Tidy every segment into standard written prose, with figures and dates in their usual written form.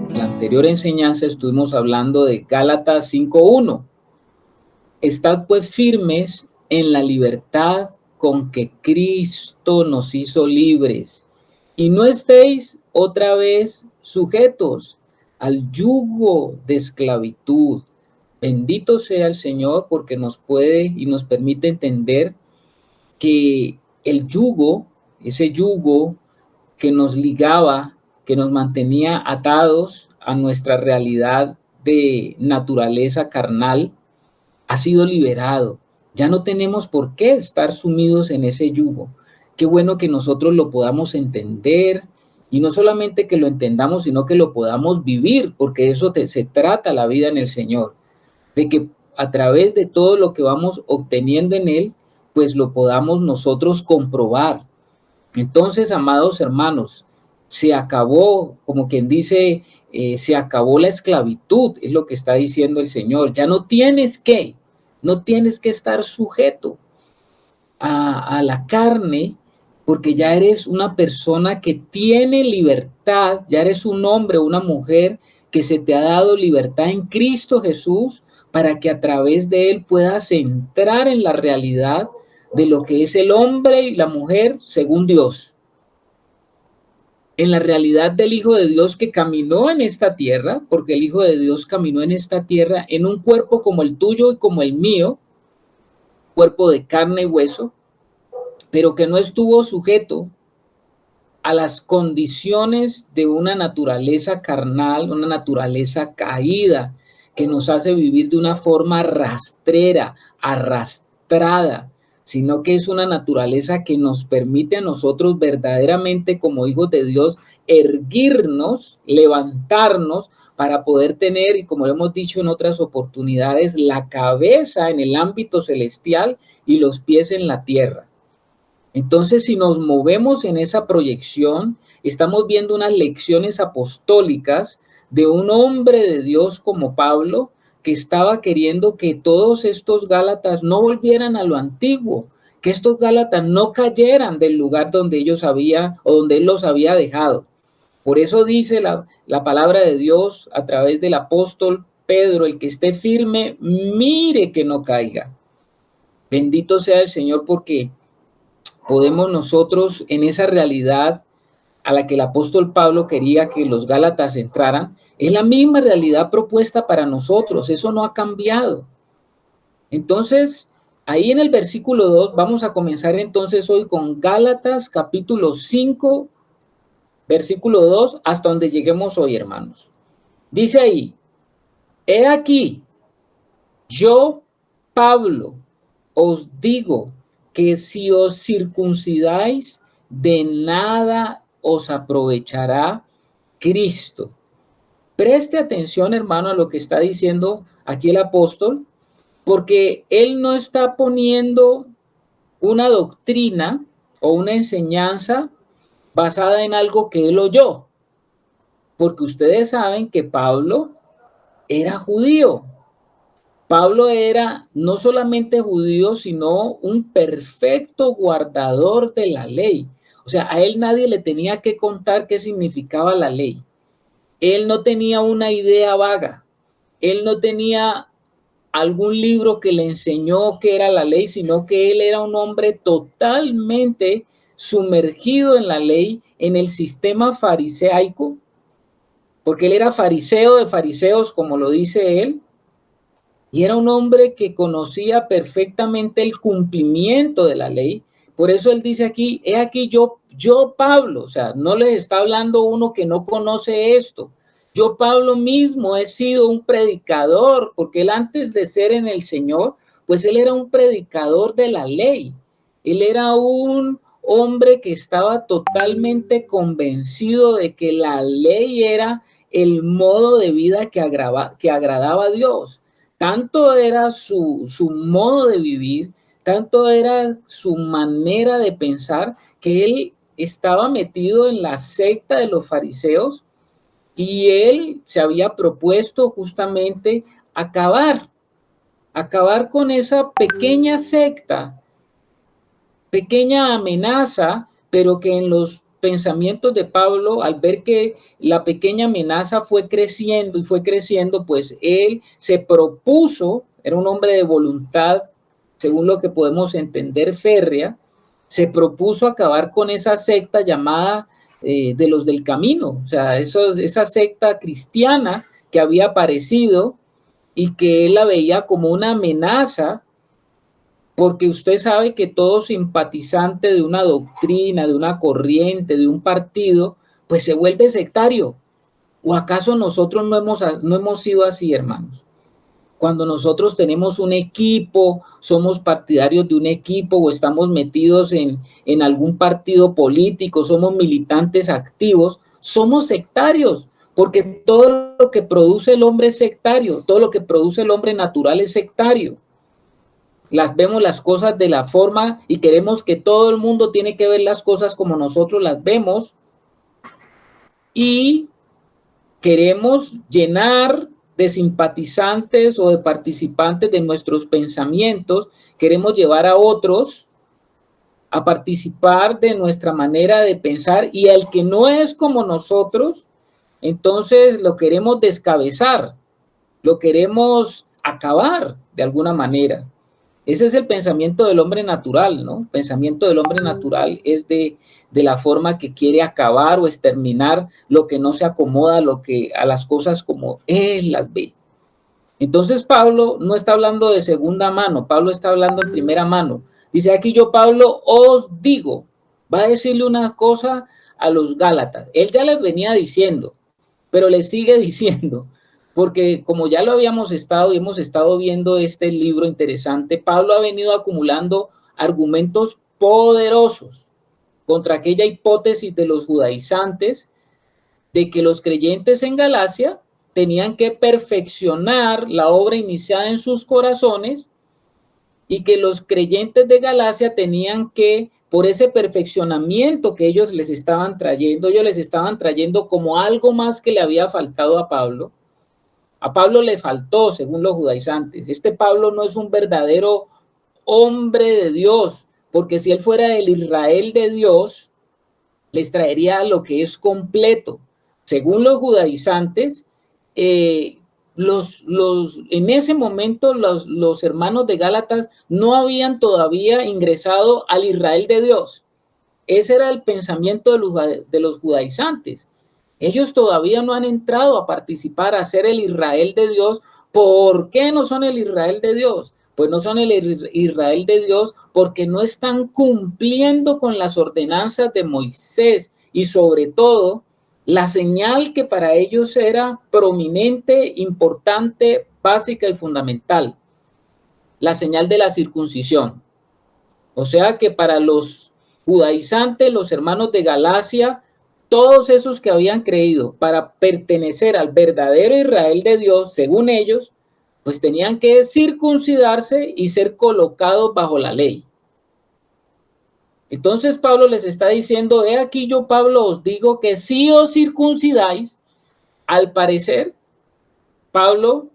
En la anterior enseñanza estuvimos hablando de Gálatas 5:1. Estad pues firmes en la libertad con que Cristo nos hizo libres, y no estéis otra vez sujetos al yugo de esclavitud. Bendito sea el Señor, porque nos puede y nos permite entender que el yugo, ese yugo que nos ligaba, que nos mantenía atados a nuestra realidad de naturaleza carnal, ha sido liberado. Ya no tenemos por qué estar sumidos en ese yugo. Qué bueno que nosotros lo podamos entender, y no solamente que lo entendamos, sino que lo podamos vivir, porque eso se trata la vida en el Señor, de que a través de todo lo que vamos obteniendo en Él, pues lo podamos nosotros comprobar. Entonces, amados hermanos, se acabó, como quien dice, se acabó la esclavitud, es lo que está diciendo el Señor. Ya no tienes que estar sujeto a la carne, porque ya eres una persona que tiene libertad, ya eres un hombre o una mujer que se te ha dado libertad en Cristo Jesús, para que a través de Él puedas entrar en la realidad de lo que es el hombre y la mujer según Dios, en la realidad del Hijo de Dios que caminó en esta tierra, porque el Hijo de Dios caminó en esta tierra en un cuerpo como el tuyo y como el mío, cuerpo de carne y hueso, pero que no estuvo sujeto a las condiciones de una naturaleza carnal, una naturaleza caída, que nos hace vivir de una forma rastrera, arrastrada, sino que es una naturaleza que nos permite a nosotros verdaderamente, como hijos de Dios, erguirnos, levantarnos, para poder tener, y como hemos dicho en otras oportunidades, la cabeza en el ámbito celestial y los pies en la tierra. Entonces, si nos movemos en esa proyección, estamos viendo unas lecciones apostólicas de un hombre de Dios como Pablo, que estaba queriendo que todos estos Gálatas no volvieran a lo antiguo, que estos Gálatas no cayeran del lugar donde ellos habían o donde él los había dejado. Por eso dice la palabra de Dios a través del apóstol Pedro: el que esté firme, mire que no caiga. Bendito sea el Señor, porque podemos nosotros en esa realidad a la que el apóstol Pablo quería que los Gálatas entraran, es la misma realidad propuesta para nosotros, eso no ha cambiado. Entonces, ahí en el versículo 2, vamos a comenzar entonces hoy con Gálatas capítulo 5, versículo 2, hasta donde lleguemos hoy, hermanos. Dice ahí: he aquí, yo, Pablo, os digo que si os circuncidáis, de nada os aprovechará Cristo. Preste atención, hermano, a lo que está diciendo aquí el apóstol, porque él no está poniendo una doctrina o una enseñanza basada en algo que él oyó, porque ustedes saben que Pablo era judío. Pablo era no solamente judío, sino un perfecto guardador de la ley. O sea, a él nadie le tenía que contar qué significaba la ley. Él no tenía una idea vaga. Él no tenía algún libro que le enseñó qué era la ley, sino que él era un hombre totalmente sumergido en la ley, en el sistema fariseico, porque él era fariseo de fariseos, como lo dice él. Y era un hombre que conocía perfectamente el cumplimiento de la ley. Por eso él dice aquí: he aquí yo Pablo. O sea, no les está hablando uno que no conoce esto. Yo Pablo mismo he sido un predicador, porque él, antes de ser en el Señor, pues él era un predicador de la ley. Él era un hombre que estaba totalmente convencido de que la ley era el modo de vida que agradaba a Dios. Tanto era su modo de vivir, tanto era su manera de pensar, que él estaba metido en la secta de los fariseos, y él se había propuesto justamente acabar con esa pequeña secta, pequeña amenaza pero que en los pensamientos de Pablo, al ver que la pequeña amenaza fue creciendo y fue creciendo, pues él se propuso, era un hombre de voluntad, según lo que podemos entender, férrea, se propuso acabar con esa secta llamada de los del camino, o sea, esa secta cristiana que había aparecido y que él la veía como una amenaza, porque usted sabe que todo simpatizante de una doctrina, de una corriente, de un partido, pues se vuelve sectario. ¿O acaso nosotros no hemos sido así, hermanos? Cuando nosotros tenemos un equipo, somos partidarios de un equipo o estamos metidos en algún partido político, somos militantes activos, somos sectarios, porque todo lo que produce el hombre es sectario, todo lo que produce el hombre natural es sectario. Vemos las cosas de la forma y queremos que todo el mundo tiene que ver las cosas como nosotros las vemos y queremos llenar de simpatizantes o de participantes de nuestros pensamientos, queremos llevar a otros a participar de nuestra manera de pensar y el que no es como nosotros, entonces lo queremos descabezar, lo queremos acabar de alguna manera. Ese es el pensamiento del hombre natural, ¿no? El pensamiento del hombre natural es de la forma que quiere acabar o exterminar lo que no se acomoda a las cosas como él las ve. Entonces Pablo no está hablando de segunda mano, Pablo está hablando en primera mano. Dice aquí yo, Pablo, os digo, va a decirle una cosa a los Gálatas. Él ya les venía diciendo, pero les sigue diciendo, porque como ya lo hemos estado viendo este libro interesante, Pablo ha venido acumulando argumentos poderosos contra aquella hipótesis de los judaizantes de que los creyentes en Galacia tenían que perfeccionar la obra iniciada en sus corazones y que los creyentes de Galacia tenían que, por ese perfeccionamiento que ellos les estaban trayendo como algo más que le había faltado a Pablo. A Pablo le faltó, según los judaizantes. Este Pablo no es un verdadero hombre de Dios, porque si él fuera el Israel de Dios, les traería lo que es completo. Según los judaizantes, en ese momento los hermanos de Gálatas no habían todavía ingresado al Israel de Dios. Ese era el pensamiento de los judaizantes. Ellos todavía no han entrado a participar, a ser el Israel de Dios. ¿Por qué no son el Israel de Dios? Pues no son el Israel de Dios porque no están cumpliendo con las ordenanzas de Moisés y sobre todo la señal que para ellos era prominente, importante, básica y fundamental, la señal de la circuncisión. O sea que para los judaizantes, los hermanos de Galacia, todos esos que habían creído para pertenecer al verdadero Israel de Dios, según ellos, pues tenían que circuncidarse y ser colocados bajo la ley. Entonces Pablo les está diciendo, he aquí yo, Pablo, os digo que si os circuncidáis, al parecer, Pablo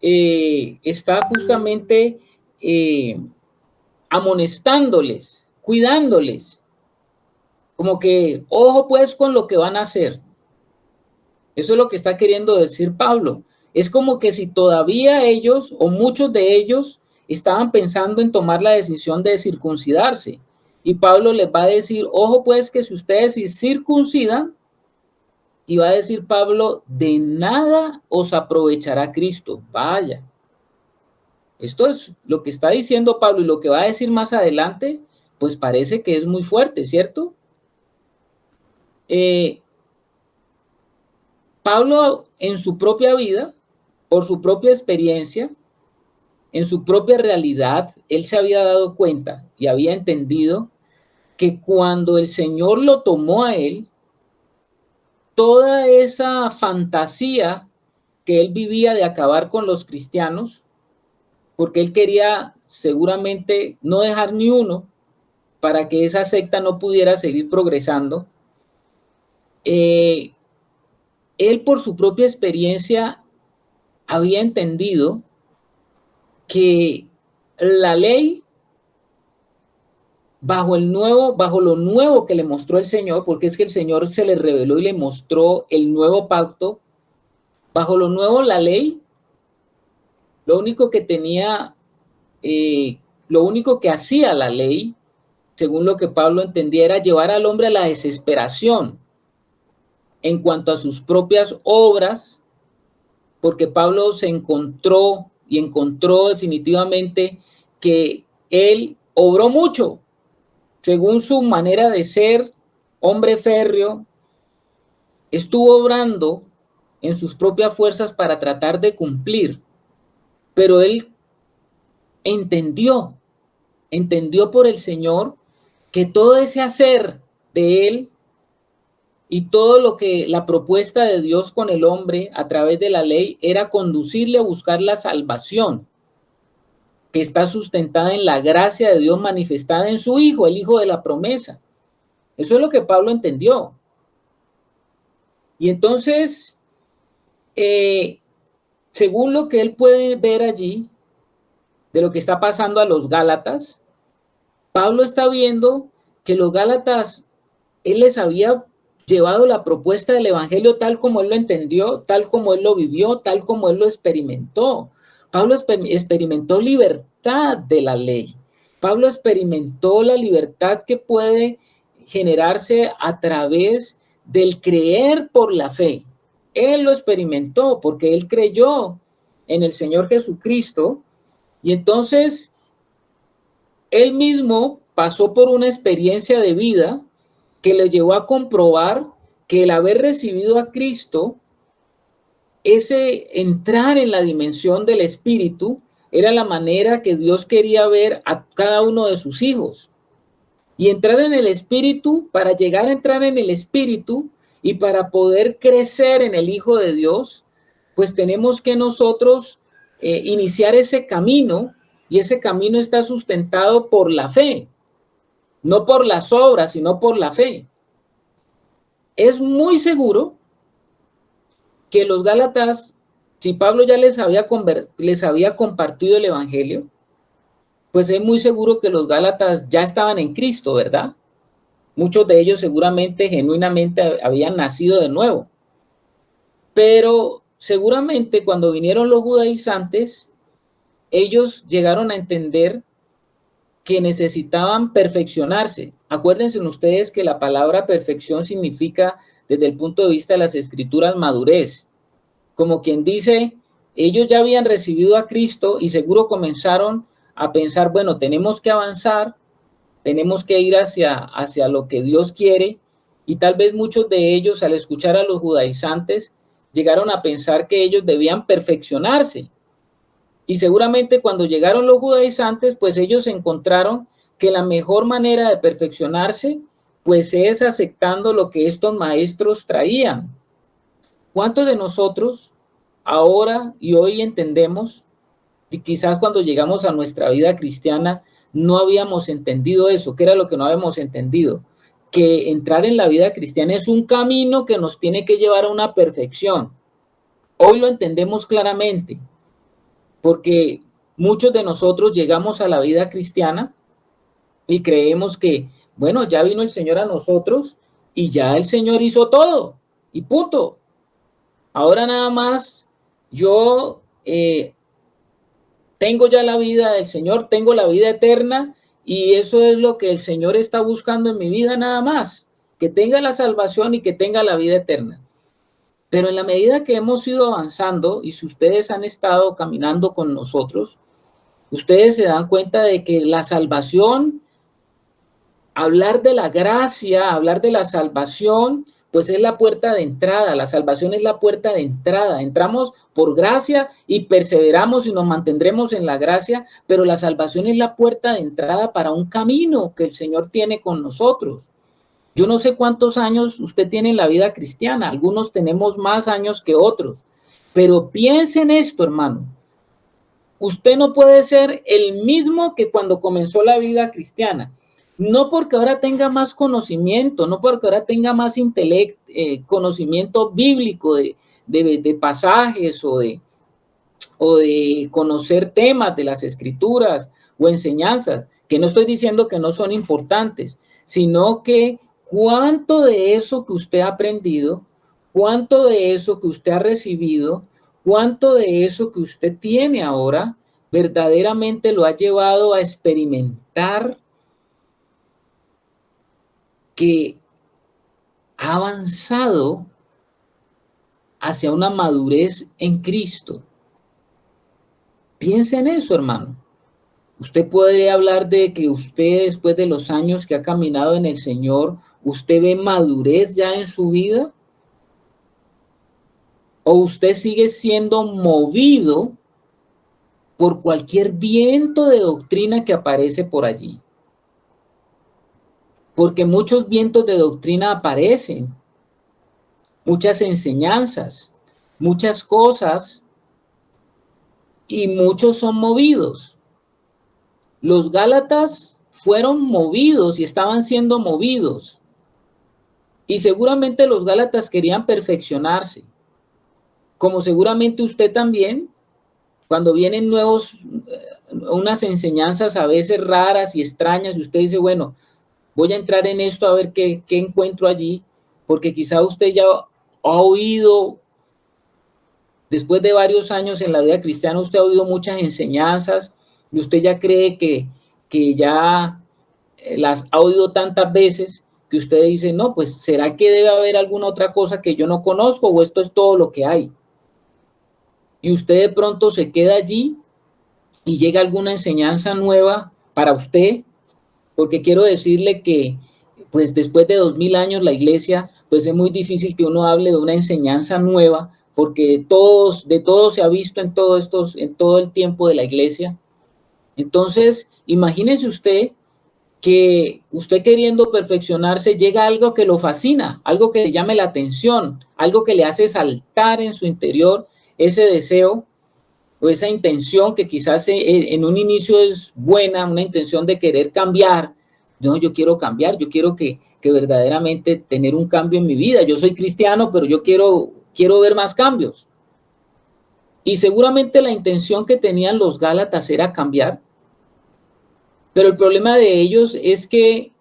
está justamente amonestándoles, cuidándoles, como que, ojo pues con lo que van a hacer. Eso es lo que está queriendo decir Pablo. Es como que si todavía ellos o muchos de ellos estaban pensando en tomar la decisión de circuncidarse. Y Pablo les va a decir, ojo pues que si ustedes se circuncidan, y va a decir Pablo, de nada os aprovechará Cristo. Vaya. Esto es lo que está diciendo Pablo y lo que va a decir más adelante, pues parece que es muy fuerte, ¿cierto? Pablo en su propia vida, por su propia experiencia, en su propia realidad, él se había dado cuenta y había entendido que cuando el Señor lo tomó a él, toda esa fantasía que él vivía de acabar con los cristianos, porque él quería seguramente no dejar ni uno para que esa secta no pudiera seguir progresando, él por su propia experiencia había entendido que la ley bajo lo nuevo que le mostró el Señor, porque es que el Señor se le reveló y le mostró el nuevo pacto. Bajo lo nuevo, la ley, lo único que tenía, lo único que hacía la ley, según lo que Pablo entendía, era llevar al hombre a la desesperación en cuanto a sus propias obras, porque Pablo se encontró definitivamente que él obró mucho, según su manera de ser, hombre férreo, estuvo obrando en sus propias fuerzas para tratar de cumplir, pero él entendió por el Señor que todo ese hacer de él y todo lo que la propuesta de Dios con el hombre a través de la ley era conducirle a buscar la salvación que está sustentada en la gracia de Dios manifestada en su Hijo, el Hijo de la promesa. Eso es lo que Pablo entendió. Y entonces, según lo que él puede ver allí, de lo que está pasando a los Gálatas, Pablo está viendo que los Gálatas, él les había llevado la propuesta del Evangelio tal como él lo entendió, tal como él lo vivió, tal como él lo experimentó. Pablo experimentó libertad de la ley. Pablo experimentó la libertad que puede generarse a través del creer por la fe. Él lo experimentó porque él creyó en el Señor Jesucristo y entonces él mismo pasó por una experiencia de vida que le llevó a comprobar que el haber recibido a Cristo, ese entrar en la dimensión del Espíritu, era la manera que Dios quería ver a cada uno de sus hijos. Y entrar en el Espíritu, para llegar a entrar en el Espíritu y para poder crecer en el Hijo de Dios, pues tenemos que nosotros iniciar ese camino, y ese camino está sustentado por la fe, no por las obras, sino por la fe. Es muy seguro que los Gálatas, si Pablo ya les había compartido el Evangelio, pues es muy seguro que los Gálatas ya estaban en Cristo, ¿verdad? Muchos de ellos seguramente, genuinamente, habían nacido de nuevo. Pero seguramente cuando vinieron los judaizantes, ellos llegaron a entender que necesitaban perfeccionarse. Acuérdense ustedes que la palabra perfección significa, desde el punto de vista de las escrituras, madurez. Como quien dice, ellos ya habían recibido a Cristo y seguro comenzaron a pensar, bueno, tenemos que avanzar, tenemos que ir hacia lo que Dios quiere, y tal vez muchos de ellos, al escuchar a los judaizantes, llegaron a pensar que ellos debían perfeccionarse. Y seguramente cuando llegaron los judaizantes, pues ellos encontraron que la mejor manera de perfeccionarse, pues es aceptando lo que estos maestros traían. ¿Cuántos de nosotros ahora y hoy entendemos, y quizás cuando llegamos a nuestra vida cristiana, no habíamos entendido eso? ¿Qué era lo que no habíamos entendido? Que entrar en la vida cristiana es un camino que nos tiene que llevar a una perfección. Hoy lo entendemos claramente, porque muchos de nosotros llegamos a la vida cristiana y creemos que, bueno, ya vino el Señor a nosotros y ya el Señor hizo todo y punto. Ahora nada más yo tengo ya la vida del Señor, tengo la vida eterna, y eso es lo que el Señor está buscando en mi vida nada más, que tenga la salvación y que tenga la vida eterna. Pero en la medida que hemos ido avanzando, y si ustedes han estado caminando con nosotros, ustedes se dan cuenta de que la salvación, hablar de la gracia, hablar de la salvación, pues es la puerta de entrada. La salvación es la puerta de entrada. Entramos por gracia y perseveramos y nos mantendremos en la gracia, pero la salvación es la puerta de entrada para un camino que el Señor tiene con nosotros. Yo no sé cuántos años usted tiene en la vida cristiana, algunos tenemos más años que otros, pero piense en esto, hermano. Usted no puede ser el mismo que cuando comenzó la vida cristiana. No porque ahora tenga más conocimiento, no porque ahora tenga más conocimiento bíblico de pasajes o de conocer temas de las escrituras o enseñanzas. que no estoy diciendo que no son importantes, sino que cuánto de eso que usted ha aprendido, cuánto de eso que usted ha recibido, cuánto de eso que usted tiene ahora, verdaderamente lo ha llevado a experimentar que ha avanzado hacia una madurez en Cristo. Piensa en eso, hermano. Usted puede hablar de que usted, después de los años que ha caminado en el Señor, usted ve madurez ya en su vida, o usted sigue siendo movido por cualquier viento de doctrina que aparece por allí. Porque muchos vientos de doctrina aparecen, muchas enseñanzas, muchas cosas, y muchos son movidos. Los Gálatas fueron movidos y estaban siendo movidos. Y seguramente los Gálatas querían perfeccionarse. Como seguramente usted también, cuando vienen unas enseñanzas a veces raras y extrañas, y usted dice, bueno, voy a entrar en esto a ver qué encuentro allí, porque quizá usted ya ha oído, después de varios años en la vida cristiana, usted ha oído muchas enseñanzas y usted ya cree que ya las ha oído tantas veces que usted dice, no, pues ¿será que debe haber alguna otra cosa que yo no conozco o esto es todo lo que hay? Y usted de pronto se queda allí y llega alguna enseñanza nueva para usted, porque quiero decirle que pues después de 2000 años la iglesia, pues es muy difícil que uno hable de una enseñanza nueva, porque de todo se ha visto en todo el tiempo de la iglesia. Entonces, imagínese usted que usted queriendo perfeccionarse llega a algo que lo fascina, algo que le llame la atención, algo que le hace saltar en su interior ese deseo o esa intención que quizás en un inicio es buena, una intención de querer cambiar. No, yo quiero cambiar, yo quiero que verdaderamente tener un cambio en mi vida. Yo soy cristiano, pero yo quiero ver más cambios. Y seguramente la intención que tenían los Gálatas era cambiar, pero el problema de ellos es que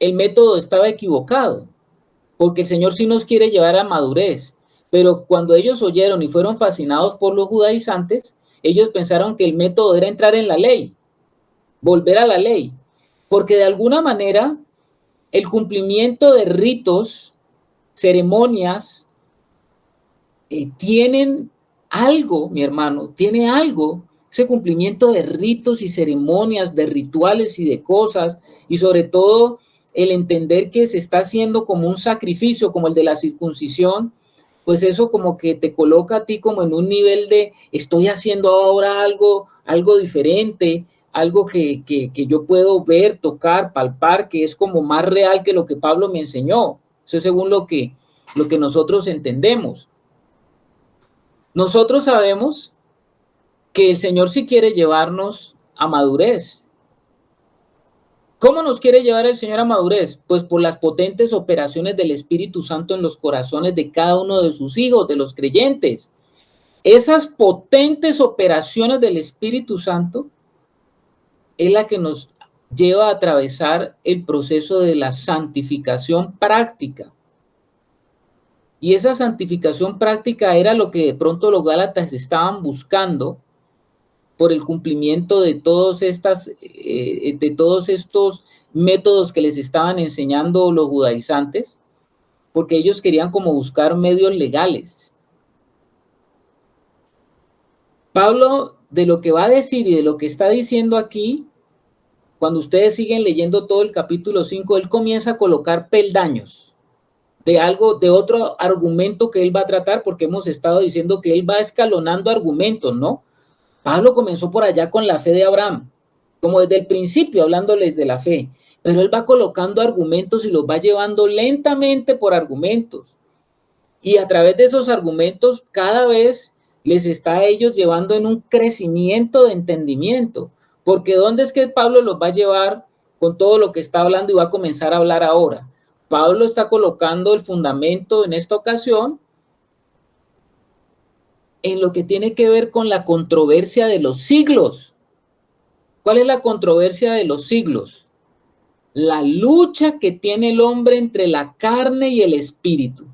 el método estaba equivocado, porque el Señor sí nos quiere llevar a madurez. Pero cuando ellos oyeron y fueron fascinados por los judaizantes, ellos pensaron que el método era entrar en la ley, volver a la ley, porque de alguna manera el cumplimiento de ritos, ceremonias, tienen algo, mi hermano, tiene algo, ese cumplimiento de ritos y ceremonias, de rituales y de cosas, y sobre todo el entender que se está haciendo como un sacrificio, como el de la circuncisión, pues eso como que te coloca a ti como en un nivel de estoy haciendo ahora algo diferente, algo que yo puedo ver, tocar, palpar, que es como más real que lo que Pablo me enseñó. Eso es según lo que nosotros entendemos. Nosotros sabemos que el Señor sí quiere llevarnos a madurez. ¿Cómo nos quiere llevar el Señor a madurez? Pues por las potentes operaciones del Espíritu Santo en los corazones de cada uno de sus hijos, de los creyentes. Esas potentes operaciones del Espíritu Santo es la que nos lleva a atravesar el proceso de la santificación práctica. Y esa santificación práctica era lo que de pronto los Gálatas estaban buscando por el cumplimiento de todos estos métodos que les estaban enseñando los judaizantes, porque ellos querían como buscar medios legales. Pablo, de lo que va a decir y de lo que está diciendo aquí, cuando ustedes siguen leyendo todo el capítulo 5, él comienza a colocar peldaños de otro argumento que él va a tratar, porque hemos estado diciendo que él va escalonando argumentos, ¿no? Pablo comenzó por allá con la fe de Abraham, como desde el principio hablándoles de la fe, pero él va colocando argumentos y los va llevando lentamente por argumentos. Y a través de esos argumentos cada vez les está a ellos llevando en un crecimiento de entendimiento. Porque ¿dónde es que Pablo los va a llevar con todo lo que está hablando y va a comenzar a hablar ahora? Pablo está colocando el fundamento en esta ocasión en lo que tiene que ver con la controversia de los siglos. ¿Cuál es la controversia de los siglos? La lucha que tiene el hombre entre la carne y el espíritu.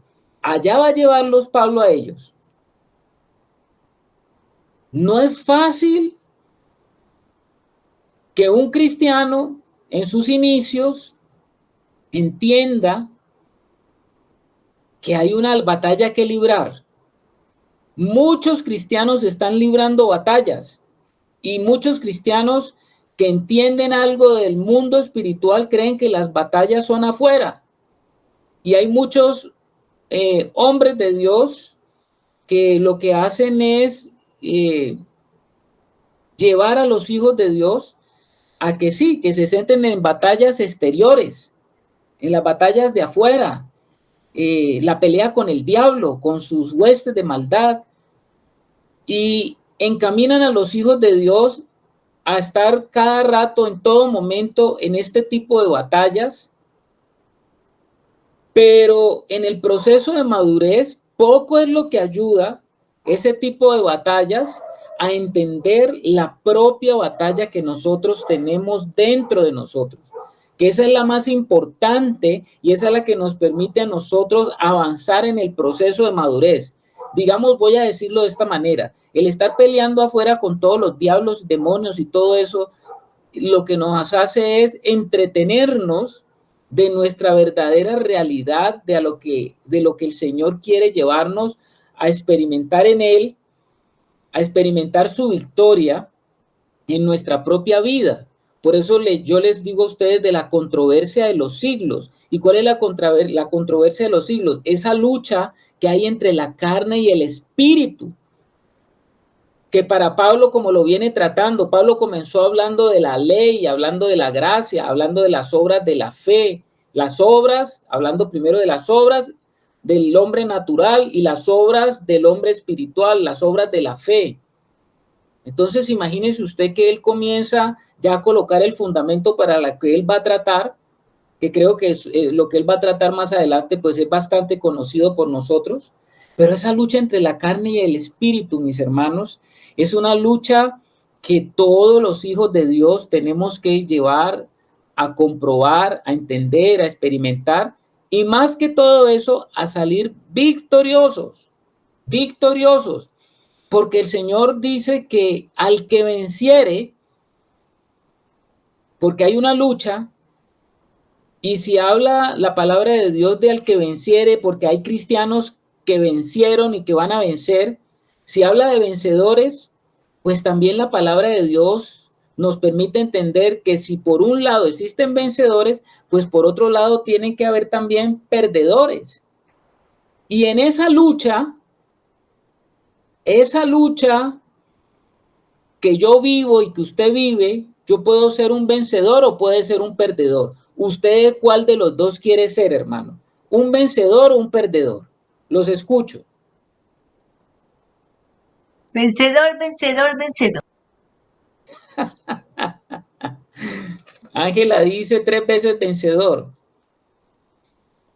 Allá va a llevarlos Pablo a ellos. No es fácil que un cristiano en sus inicios entienda que hay una batalla que librar. Muchos cristianos están librando batallas y muchos cristianos que entienden algo del mundo espiritual creen que las batallas son afuera. Y hay muchos hombres de Dios que lo que hacen es llevar a los hijos de Dios a que sí, que se centren en batallas exteriores, en las batallas de afuera, la pelea con el diablo, con sus huestes de maldad, y encaminan a los hijos de Dios a estar cada rato, en todo momento, en este tipo de batallas. Pero en el proceso de madurez, poco es lo que ayuda ese tipo de batallas a entender la propia batalla que nosotros tenemos dentro de nosotros, que esa es la más importante y esa es la que nos permite a nosotros avanzar en el proceso de madurez. Digamos, voy a decirlo de esta manera, el estar peleando afuera con todos los diablos, demonios y todo eso, lo que nos hace es entretenernos de nuestra verdadera realidad, de lo que el Señor quiere llevarnos a experimentar en Él, a experimentar su victoria en nuestra propia vida. Por eso yo les digo a ustedes de la controversia de los siglos. ¿Y cuál es la controversia de los siglos? Esa lucha que hay entre la carne y el espíritu, que para Pablo, como lo viene tratando, Pablo comenzó hablando de la ley, hablando de la gracia, hablando de las obras de la fe, las obras, hablando primero de las obras del hombre natural y las obras del hombre espiritual, las obras de la fe. Entonces, imagínese usted que él comienza ya a colocar el fundamento para lo que él va a tratar, que creo que es, lo que él va a tratar más adelante, pues es bastante conocido por nosotros. Pero esa lucha entre la carne y el espíritu, mis hermanos, es una lucha que todos los hijos de Dios tenemos que llevar a comprobar, a entender, a experimentar, y más que todo eso, a salir victoriosos, victoriosos, porque el Señor dice que al que venciere, porque hay una lucha, y si habla la palabra de Dios de al que venciere, porque hay cristianos que vencieron y que van a vencer, si habla de vencedores, pues también la palabra de Dios nos permite entender que si por un lado existen vencedores, pues por otro lado tienen que haber también perdedores. Y en esa lucha que yo vivo y que usted vive, yo puedo ser un vencedor o puede ser un perdedor. ¿Usted cuál de los dos quiere ser, hermano? ¿Un vencedor o un perdedor? Los escucho. Vencedor, vencedor, vencedor. Ángela dice 3 veces vencedor.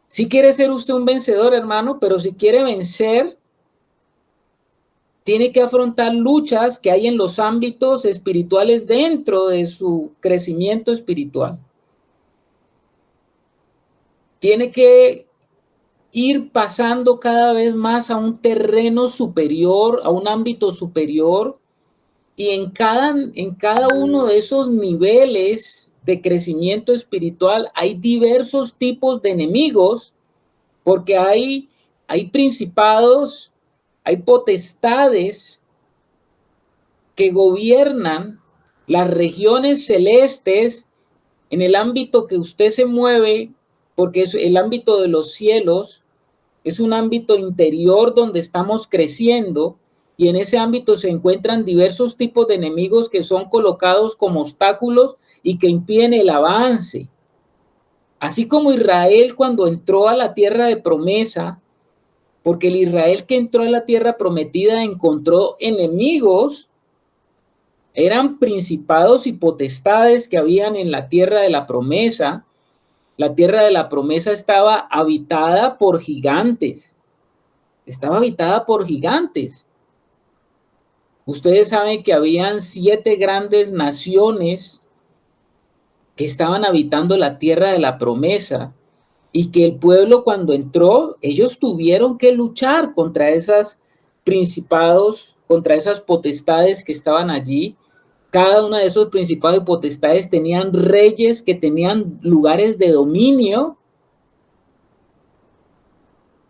Si quiere ser usted un vencedor, hermano, pero si quiere vencer, tiene que afrontar luchas que hay en los ámbitos espirituales dentro de su crecimiento espiritual. Tiene que ir pasando cada vez más a un terreno superior, a un ámbito superior, y en cada uno de esos niveles de crecimiento espiritual hay diversos tipos de enemigos, porque hay principados, hay potestades que gobiernan las regiones celestes en el ámbito que usted se mueve, porque es el ámbito de los cielos, es un ámbito interior donde estamos creciendo, y en ese ámbito se encuentran diversos tipos de enemigos que son colocados como obstáculos y que impiden el avance. Así como Israel cuando entró a la tierra de promesa, porque el Israel que entró a la tierra prometida encontró enemigos, eran principados y potestades que habían en la tierra de la promesa. La tierra de la promesa estaba habitada por gigantes. Estaba habitada por gigantes. Ustedes saben que habían 7 grandes naciones que estaban habitando la tierra de la promesa y que el pueblo cuando entró, ellos tuvieron que luchar contra esos principados, contra esas potestades que estaban allí. Cada uno de esos principados y potestades tenían reyes que tenían lugares de dominio,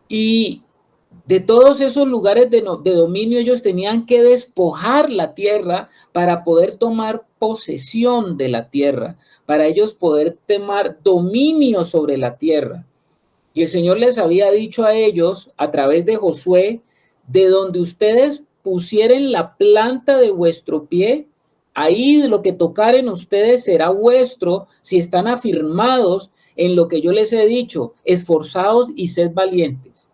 y de todos esos lugares de dominio ellos tenían que despojar la tierra para poder tomar posesión de la tierra, para ellos poder tomar dominio sobre la tierra. Y el Señor les había dicho a ellos a través de Josué: de donde ustedes pusieren la planta de vuestro pie, ahí lo que tocaren ustedes será vuestro, si están afirmados en lo que yo les he dicho. Esforzaos y sed valientes.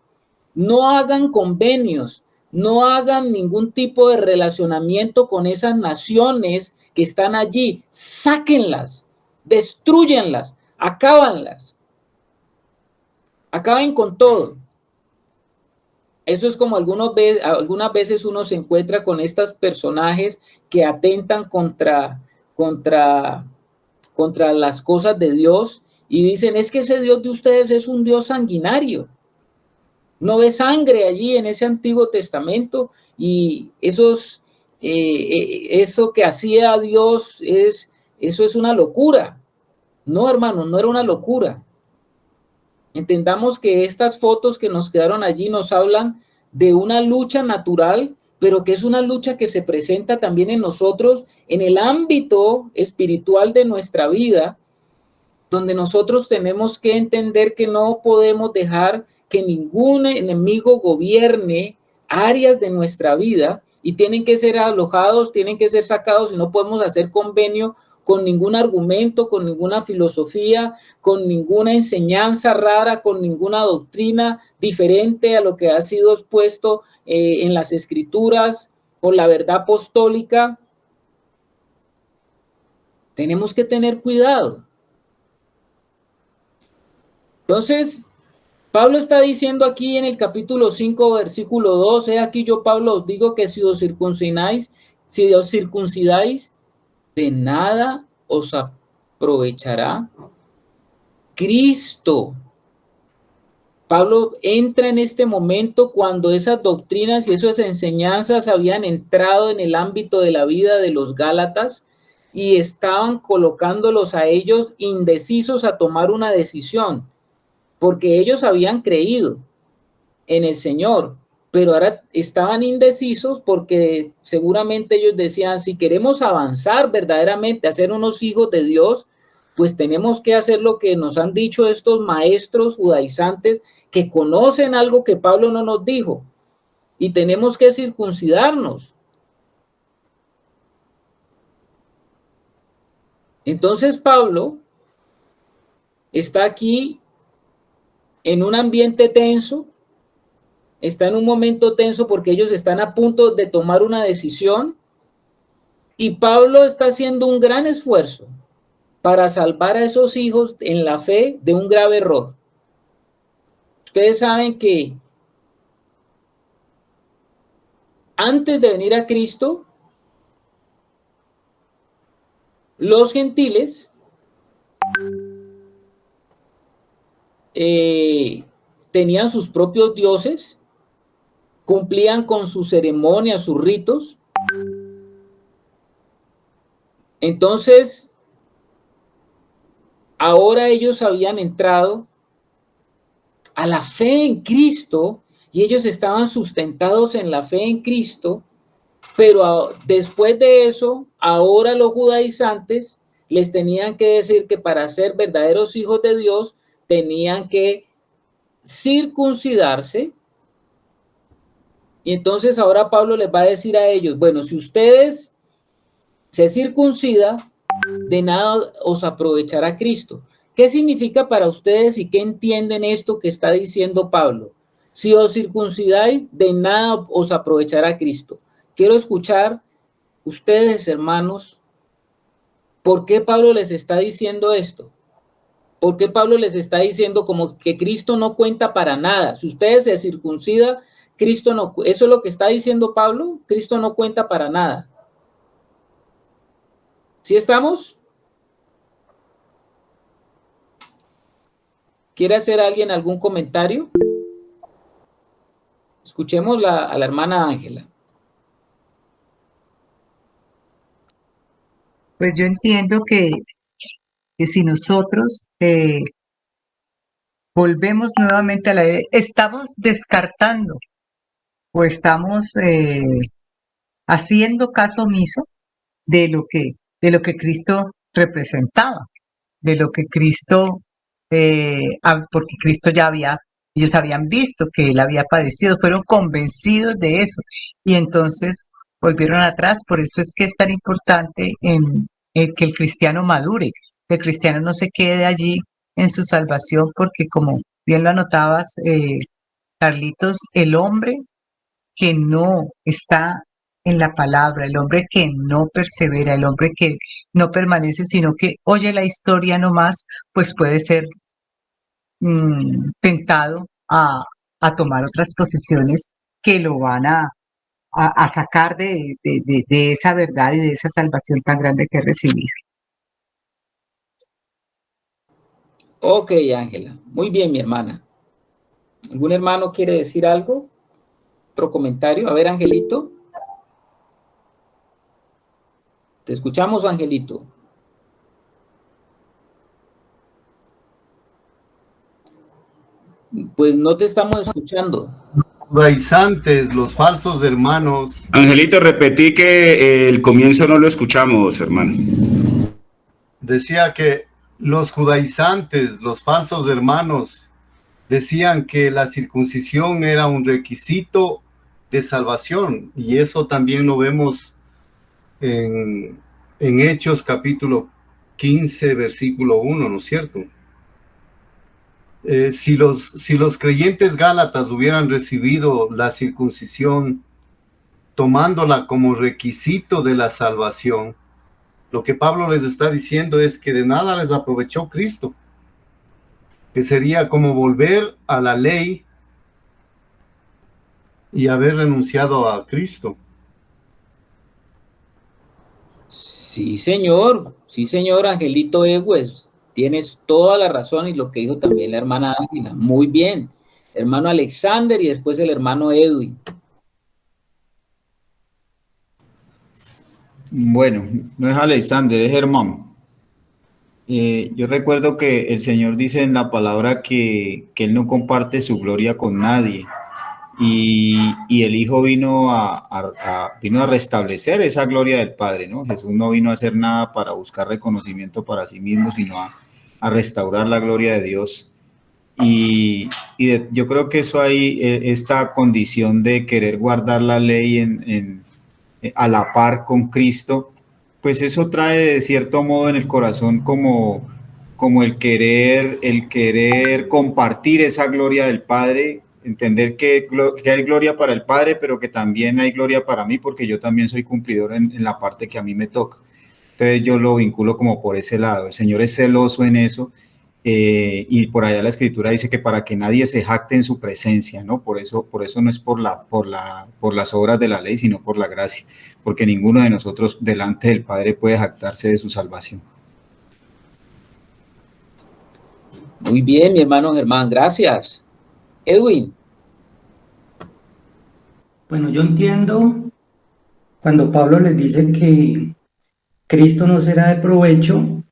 No hagan convenios, no hagan ningún tipo de relacionamiento con esas naciones que están allí. Sáquenlas, destruyanlas, acábanlas. Acaben con todo. Eso es como algunas veces uno se encuentra con estos personajes que atentan contra, contra las cosas de Dios y dicen: es que ese Dios de ustedes es un Dios sanguinario. No ve sangre allí en ese Antiguo Testamento, y eso que hacía Dios eso es una locura. No, hermanos, no era una locura. Entendamos que estas fotos que nos quedaron allí nos hablan de una lucha natural, pero que es una lucha que se presenta también en nosotros, en el ámbito espiritual de nuestra vida, donde nosotros tenemos que entender que no podemos dejar que ningún enemigo gobierne áreas de nuestra vida, y tienen que ser alojados, tienen que ser sacados, y no podemos hacer convenio con ningún argumento, con ninguna filosofía, con ninguna enseñanza rara, con ninguna doctrina diferente a lo que ha sido expuesto en las Escrituras por la verdad apostólica. Tenemos que tener cuidado. Entonces, Pablo está diciendo aquí en el capítulo 5, versículo 2, he aquí yo, Pablo, os digo que si os circuncidáis, de nada os aprovechará Cristo. Pablo entra en este momento cuando esas doctrinas y esas enseñanzas habían entrado en el ámbito de la vida de los Gálatas y estaban colocándolos a ellos indecisos a tomar una decisión, porque ellos habían creído en el Señor, pero ahora estaban indecisos porque seguramente ellos decían: si queremos avanzar verdaderamente a ser unos hijos de Dios, pues tenemos que hacer lo que nos han dicho estos maestros judaizantes que conocen algo que Pablo no nos dijo, y tenemos que circuncidarnos. Entonces Pablo está aquí en un ambiente tenso, está en un momento tenso porque ellos están a punto de tomar una decisión, y Pablo está haciendo un gran esfuerzo para salvar a esos hijos en la fe de un grave error. Ustedes saben que antes de venir a Cristo, los gentiles tenían sus propios dioses, cumplían con sus ceremonias, sus ritos. Entonces, ahora ellos habían entrado a la fe en Cristo y ellos estaban sustentados en la fe en Cristo, pero después de eso, ahora los judaizantes les tenían que decir que para ser verdaderos hijos de Dios tenían que circuncidarse. Y entonces ahora Pablo les va a decir a ellos: bueno, si ustedes se circuncidan, de nada os aprovechará Cristo. ¿Qué significa para ustedes y qué entienden esto que está diciendo Pablo? Si os circuncidáis, de nada os aprovechará Cristo. Quiero escuchar ustedes, hermanos, ¿por qué Pablo les está diciendo esto? ¿Por qué Pablo les está diciendo como que Cristo no cuenta para nada? Si ustedes se circuncidan, Cristo no, eso es lo que está diciendo Pablo, Cristo no cuenta para nada. ¿Sí estamos? ¿Quiere hacer alguien algún comentario? Escuchemos a la hermana Ángela. Pues yo entiendo que si nosotros volvemos nuevamente a la ley, estamos descartando o estamos haciendo caso omiso de lo que Cristo representaba, de lo que Cristo, porque Cristo ellos habían visto que él había padecido, fueron convencidos de eso y entonces volvieron atrás. Por eso es que es tan importante que el cristiano madure, que el cristiano no se quede allí en su salvación, porque como bien lo anotabas, Carlitos, el hombre que no está en la palabra, el hombre que no persevera, el hombre que no permanece, sino que oye la historia nomás, pues puede ser tentado a tomar otras posiciones que lo van a sacar de esa verdad y de esa salvación tan grande que he recibido. Ok, Ángela. Muy bien, mi hermana. ¿Algún hermano quiere decir algo? ¿Otro comentario? A ver, Angelito. Te escuchamos, Angelito. Pues no te estamos escuchando. Judaizantes, los falsos hermanos. Angelito, repetí que el comienzo no lo escuchamos, hermano. Decía que los judaizantes, los falsos hermanos, decían que la circuncisión era un requisito de salvación, y eso también lo vemos en Hechos capítulo 15, versículo 1, ¿no es cierto? Si los creyentes gálatas hubieran recibido la circuncisión tomándola como requisito de la salvación, lo que Pablo les está diciendo es que de nada les aprovechó Cristo, que sería como volver a la ley y haber renunciado a Cristo. Sí, señor, Angelito Egues, tienes toda la razón y lo que dijo también la hermana Ángela. Muy bien, hermano Alexander y después el hermano Edwin. Bueno, no es Alexander, es Germán. Yo recuerdo que el Señor dice en la palabra que Él no comparte su gloria con nadie. Y el Hijo vino a restablecer esa gloria del Padre, ¿no? Jesús no vino a hacer nada para buscar reconocimiento para sí mismo, sino a restaurar la gloria de Dios. Yo creo que eso hay, esta condición de querer guardar la ley a la par con Cristo, pues eso trae de cierto modo en el corazón como el querer compartir esa gloria del Padre, entender que hay gloria para el Padre, pero que también hay gloria para mí, porque yo también soy cumplidor en la parte que a mí me toca. Entonces yo lo vinculo como por ese lado. El Señor es celoso en eso, y por allá la Escritura dice que para que nadie se jacte en su presencia, ¿no? Por eso no es por las obras de la ley, sino por la gracia, porque ninguno de nosotros delante del Padre puede jactarse de su salvación. Muy bien, mi hermano Germán, gracias. Edwin. Bueno, yo entiendo cuando Pablo les dice que Cristo no será de provecho,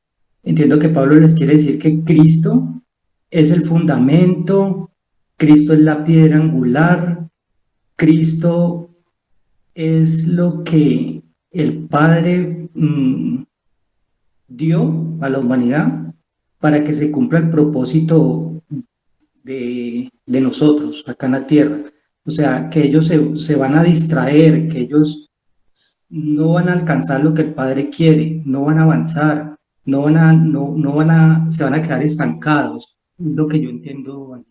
entiendo que Pablo les quiere decir que Cristo es el fundamento, Cristo es la piedra angular, Cristo es lo que el Padre dio a la humanidad para que se cumpla el propósito de nosotros acá en la tierra. O sea, que ellos se van a distraer, que ellos no van a alcanzar lo que el Padre quiere, no van a avanzar, se van a quedar estancados. Es lo que yo entiendo.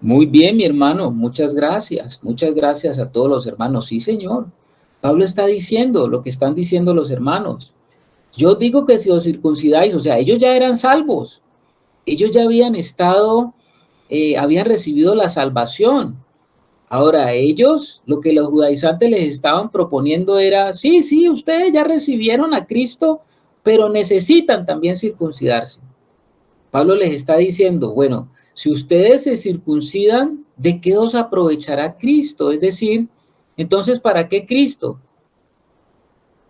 Muy bien, mi hermano, muchas gracias a todos los hermanos. Sí, señor, Pablo está diciendo lo que están diciendo los hermanos. Yo digo que si os circuncidáis, o sea, ellos ya eran salvos, ellos ya habían estado habían recibido la salvación. Ahora, ellos, lo que los judaizantes les estaban proponiendo era, sí, ustedes ya recibieron a Cristo, pero necesitan también circuncidarse. Pablo les está diciendo, bueno, si ustedes se circuncidan, ¿de qué os aprovechará Cristo? Es decir, entonces, ¿para qué Cristo?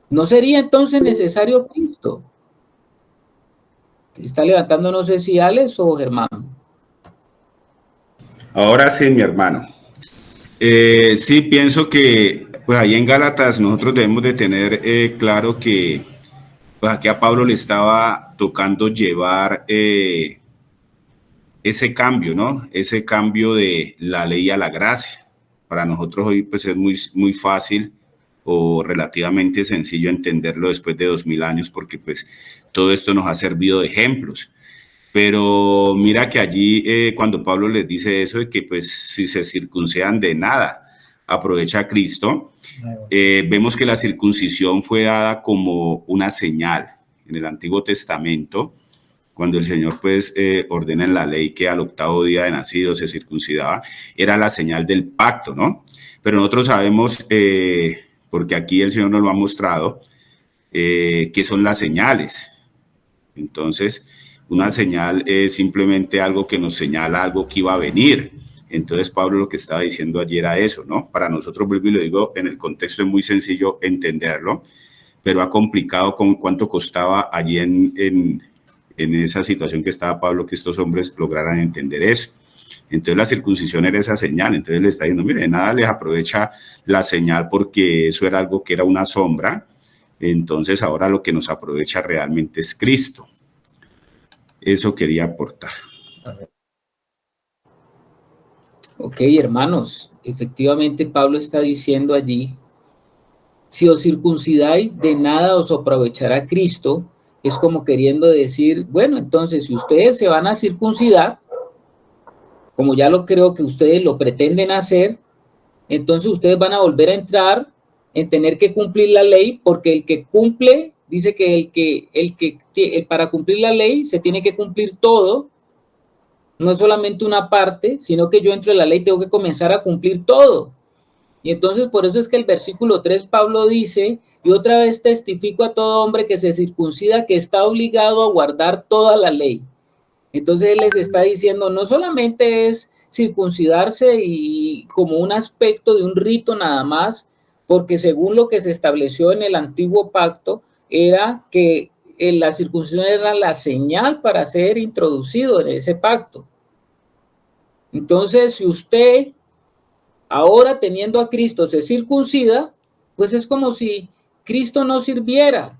¿No sería entonces necesario Cristo? ¿Está levantando, no sé si Alex o Germán? Ahora sí, mi hermano. Sí, pienso que pues ahí en Gálatas nosotros debemos de tener claro que pues aquí a Pablo le estaba tocando llevar ese cambio, ¿no? Ese cambio de la ley a la gracia. Para nosotros hoy pues es muy fácil o relativamente sencillo entenderlo después de 2000 años porque pues todo esto nos ha servido de ejemplos. Pero mira que allí cuando Pablo les dice eso de que pues si se circuncidan de nada, aprovecha a Cristo, vemos que la circuncisión fue dada como una señal en el Antiguo Testamento, cuando el Señor pues ordena en la ley que al 8º día de nacido se circuncidaba, era la señal del pacto, ¿no? Pero nosotros sabemos, porque aquí el Señor nos lo ha mostrado, qué son las señales. Entonces, una señal es simplemente algo que nos señala algo que iba a venir. Entonces, Pablo lo que estaba diciendo ayer era eso, ¿no? Para nosotros, vuelvo y lo digo, en el contexto es muy sencillo entenderlo, pero ha complicado con cuánto costaba allí en esa situación que estaba Pablo, que estos hombres lograran entender eso. Entonces la circuncisión era esa señal, entonces le está diciendo, mire, nada les aprovecha la señal porque eso era algo que era una sombra, entonces ahora lo que nos aprovecha realmente es Cristo. Eso quería aportar. Ok, hermanos, efectivamente Pablo está diciendo allí, si os circuncidáis, de nada os aprovechará Cristo. Es como queriendo decir, bueno, entonces si ustedes se van a circuncidar, como ya lo creo que ustedes lo pretenden hacer, entonces ustedes van a volver a entrar en tener que cumplir la ley, porque el que cumple, dice que para cumplir la ley se tiene que cumplir todo, no es solamente una parte, sino que yo entro en la ley tengo que comenzar a cumplir todo. Y entonces por eso es que el versículo 3 Pablo dice, y otra vez testifico a todo hombre que se circuncida que está obligado a guardar toda la ley. Entonces él les está diciendo, no solamente es circuncidarse y como un aspecto de un rito nada más, porque según lo que se estableció en el antiguo pacto, era que la circuncisión era la señal para ser introducido en ese pacto. Entonces, si usted ahora teniendo a Cristo se circuncida, pues es como si Cristo no sirviera.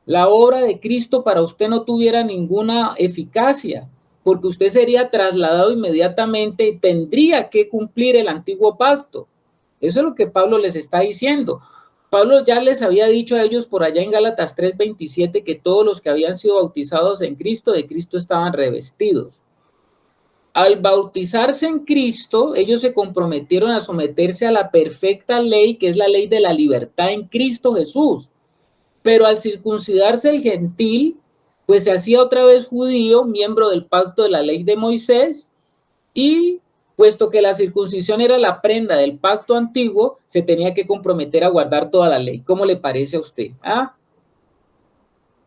La obra de Cristo para usted no tuviera ninguna eficacia, porque usted sería trasladado inmediatamente y tendría que cumplir el antiguo pacto. Eso es lo que Pablo les está diciendo. Pablo ya les había dicho a ellos por allá en Gálatas 3:27 que todos los que habían sido bautizados en Cristo, de Cristo estaban revestidos. Al bautizarse en Cristo, ellos se comprometieron a someterse a la perfecta ley, que es la ley de la libertad en Cristo Jesús. Pero al circuncidarse el gentil, pues se hacía otra vez judío, miembro del pacto de la ley de Moisés, y puesto que la circuncisión era la prenda del pacto antiguo, se tenía que comprometer a guardar toda la ley. ¿Cómo le parece a usted? O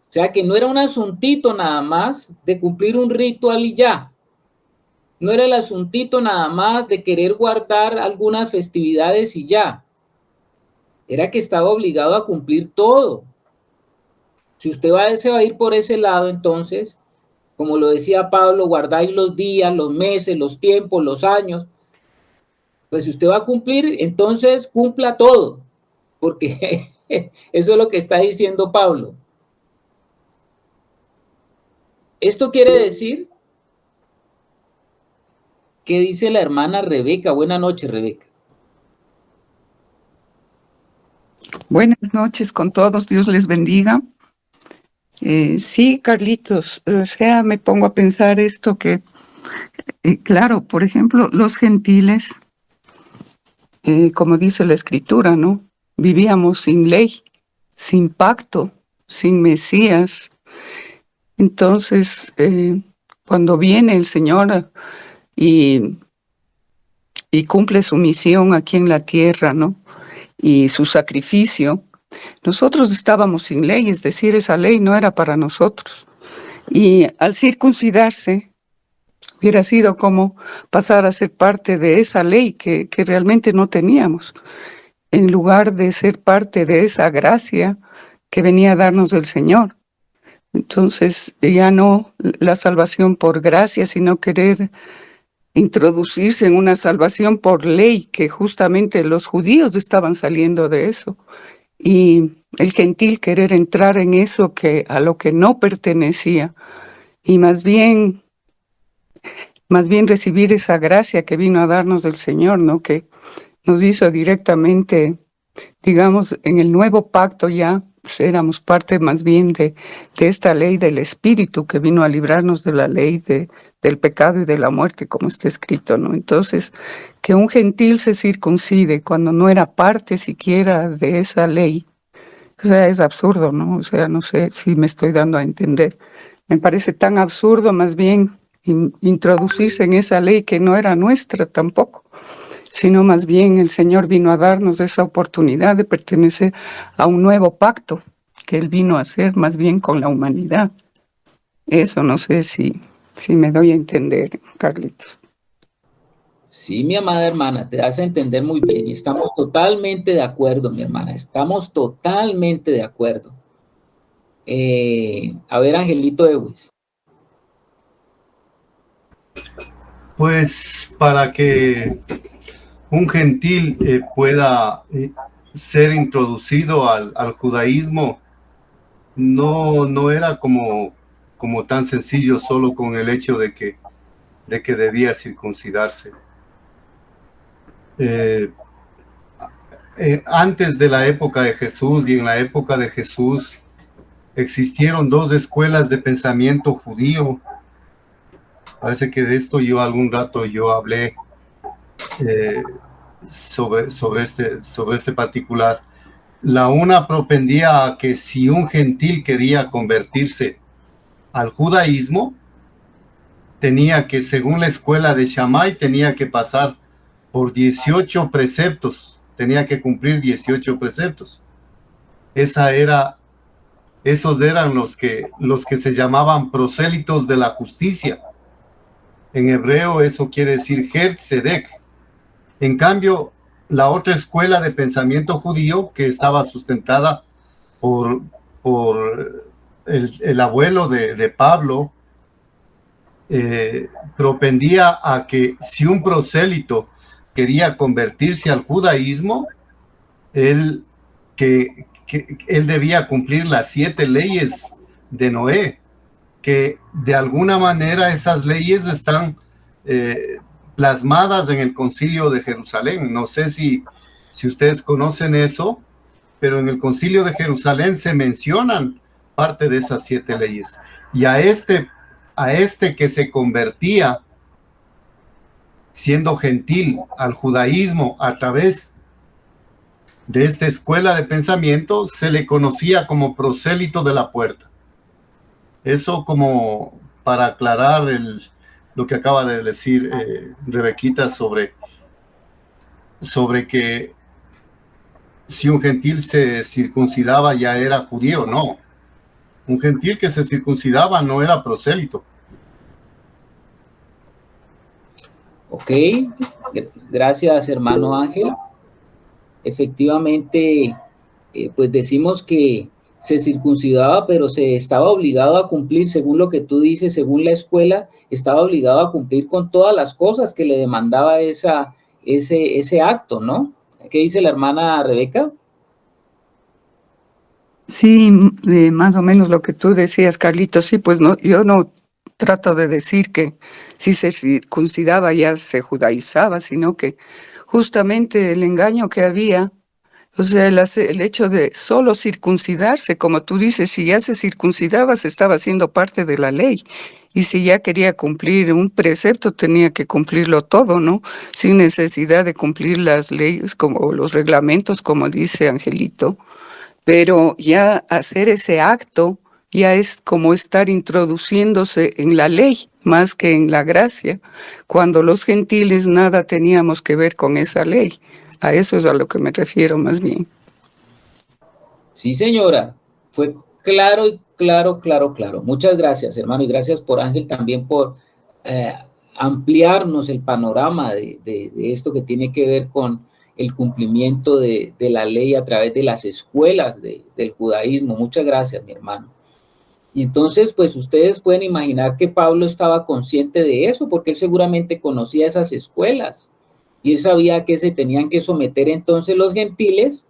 sea que no era un asuntito nada más de cumplir un ritual y ya. No era el asuntito nada más de querer guardar algunas festividades y ya. Era que estaba obligado a cumplir todo. Si usted se va a ir por ese lado, entonces, como lo decía Pablo, guardáis los días, los meses, los tiempos, los años. Pues si usted va a cumplir, entonces cumpla todo, porque eso es lo que está diciendo Pablo. Esto quiere decir, ¿qué dice la hermana Rebeca? Buenas noches, Rebeca. Buenas noches con todos, Dios les bendiga. Sí, Carlitos, o sea, me pongo a pensar esto que, claro, por ejemplo, los gentiles, como dice la Escritura, ¿no? Vivíamos sin ley, sin pacto, sin Mesías. Entonces, cuando viene el Señor y cumple su misión aquí en la tierra, ¿no? Y su sacrificio. Nosotros estábamos sin ley, es decir, esa ley no era para nosotros. Y al circuncidarse, hubiera sido como pasar a ser parte de esa ley que realmente no teníamos, en lugar de ser parte de esa gracia que venía a darnos el Señor. Entonces, ya no la salvación por gracia, sino querer introducirse en una salvación por ley, que justamente los judíos estaban saliendo de eso. Y el gentil querer entrar en eso que a lo que no pertenecía, y más bien recibir esa gracia que vino a darnos del Señor, ¿no? Que nos hizo directamente, digamos, en el nuevo pacto ya éramos parte más bien de esta ley del Espíritu que vino a librarnos de la ley del pecado y de la muerte, como está escrito, ¿no? Entonces, que un gentil se circuncide cuando no era parte siquiera de esa ley, o sea, es absurdo, ¿no? O sea, no sé si me estoy dando a entender. Me parece tan absurdo más bien introducirse en esa ley que no era nuestra tampoco, sino más bien el Señor vino a darnos esa oportunidad de pertenecer a un nuevo pacto que Él vino a hacer más bien con la humanidad. Eso no sé si me doy a entender, Carlitos. Sí, mi amada hermana, te das a entender muy bien y estamos totalmente de acuerdo, mi hermana, estamos totalmente de acuerdo. A ver, Angelito Ewes. Pues para que un gentil pueda ser introducido al judaísmo, no era como tan sencillo solo con el hecho de que debía circuncidarse. Antes de la época de Jesús y en la época de Jesús existieron dos escuelas de pensamiento judío. Parece que de esto algún rato yo hablé sobre este particular. La una propendía a que si un gentil quería convertirse al judaísmo, tenía que, según la escuela de Shammai, tenía que pasar por 18 preceptos, tenía que cumplir 18 preceptos. Esos eran los que se llamaban prosélitos de la justicia. En hebreo eso quiere decir Het Sedek. En cambio, la otra escuela de pensamiento judío, que estaba sustentada por el abuelo de Pablo, propendía a que si un prosélito quería convertirse al judaísmo, él debía cumplir las 7 leyes de Noé, que de alguna manera esas leyes están plasmadas en el Concilio de Jerusalén. No sé si ustedes conocen eso, pero en el Concilio de Jerusalén se mencionan parte de esas 7 leyes. Y a este que se convertía siendo gentil al judaísmo a través de esta escuela de pensamiento, se le conocía como prosélito de la puerta. Eso como para aclarar lo que acaba de decir Rebequita sobre que si un gentil se circuncidaba ya era judío. No, un gentil que se circuncidaba no era prosélito. Ok, gracias, hermano Ángel. Efectivamente, pues decimos que se circuncidaba, pero se estaba obligado a cumplir, según lo que tú dices, según la escuela, estaba obligado a cumplir con todas las cosas que le demandaba ese acto, ¿no? ¿Qué dice la hermana Rebeca? Sí, más o menos lo que tú decías, Carlitos. Sí, pues no, yo no trato de decir que si se circuncidaba ya se judaizaba, sino que justamente el engaño que había, o sea, el hecho de solo circuncidarse, como tú dices, si ya se circuncidaba, se estaba haciendo parte de la ley. Y si ya quería cumplir un precepto, tenía que cumplirlo todo, ¿no? Sin necesidad de cumplir las leyes como los reglamentos, como dice Angelito. Pero ya hacer ese acto ya es como estar introduciéndose en la ley más que en la gracia, cuando los gentiles nada teníamos que ver con esa ley. A eso es a lo que me refiero más bien. Sí, señora, fue claro y claro. Muchas gracias, hermano, y gracias por Ángel también por ampliarnos el panorama de esto que tiene que ver con el cumplimiento de la ley a través de las escuelas del judaísmo. Muchas gracias, mi hermano. Y entonces, pues ustedes pueden imaginar que Pablo estaba consciente de eso, porque él seguramente conocía esas escuelas y él sabía a qué se tenían que someter entonces los gentiles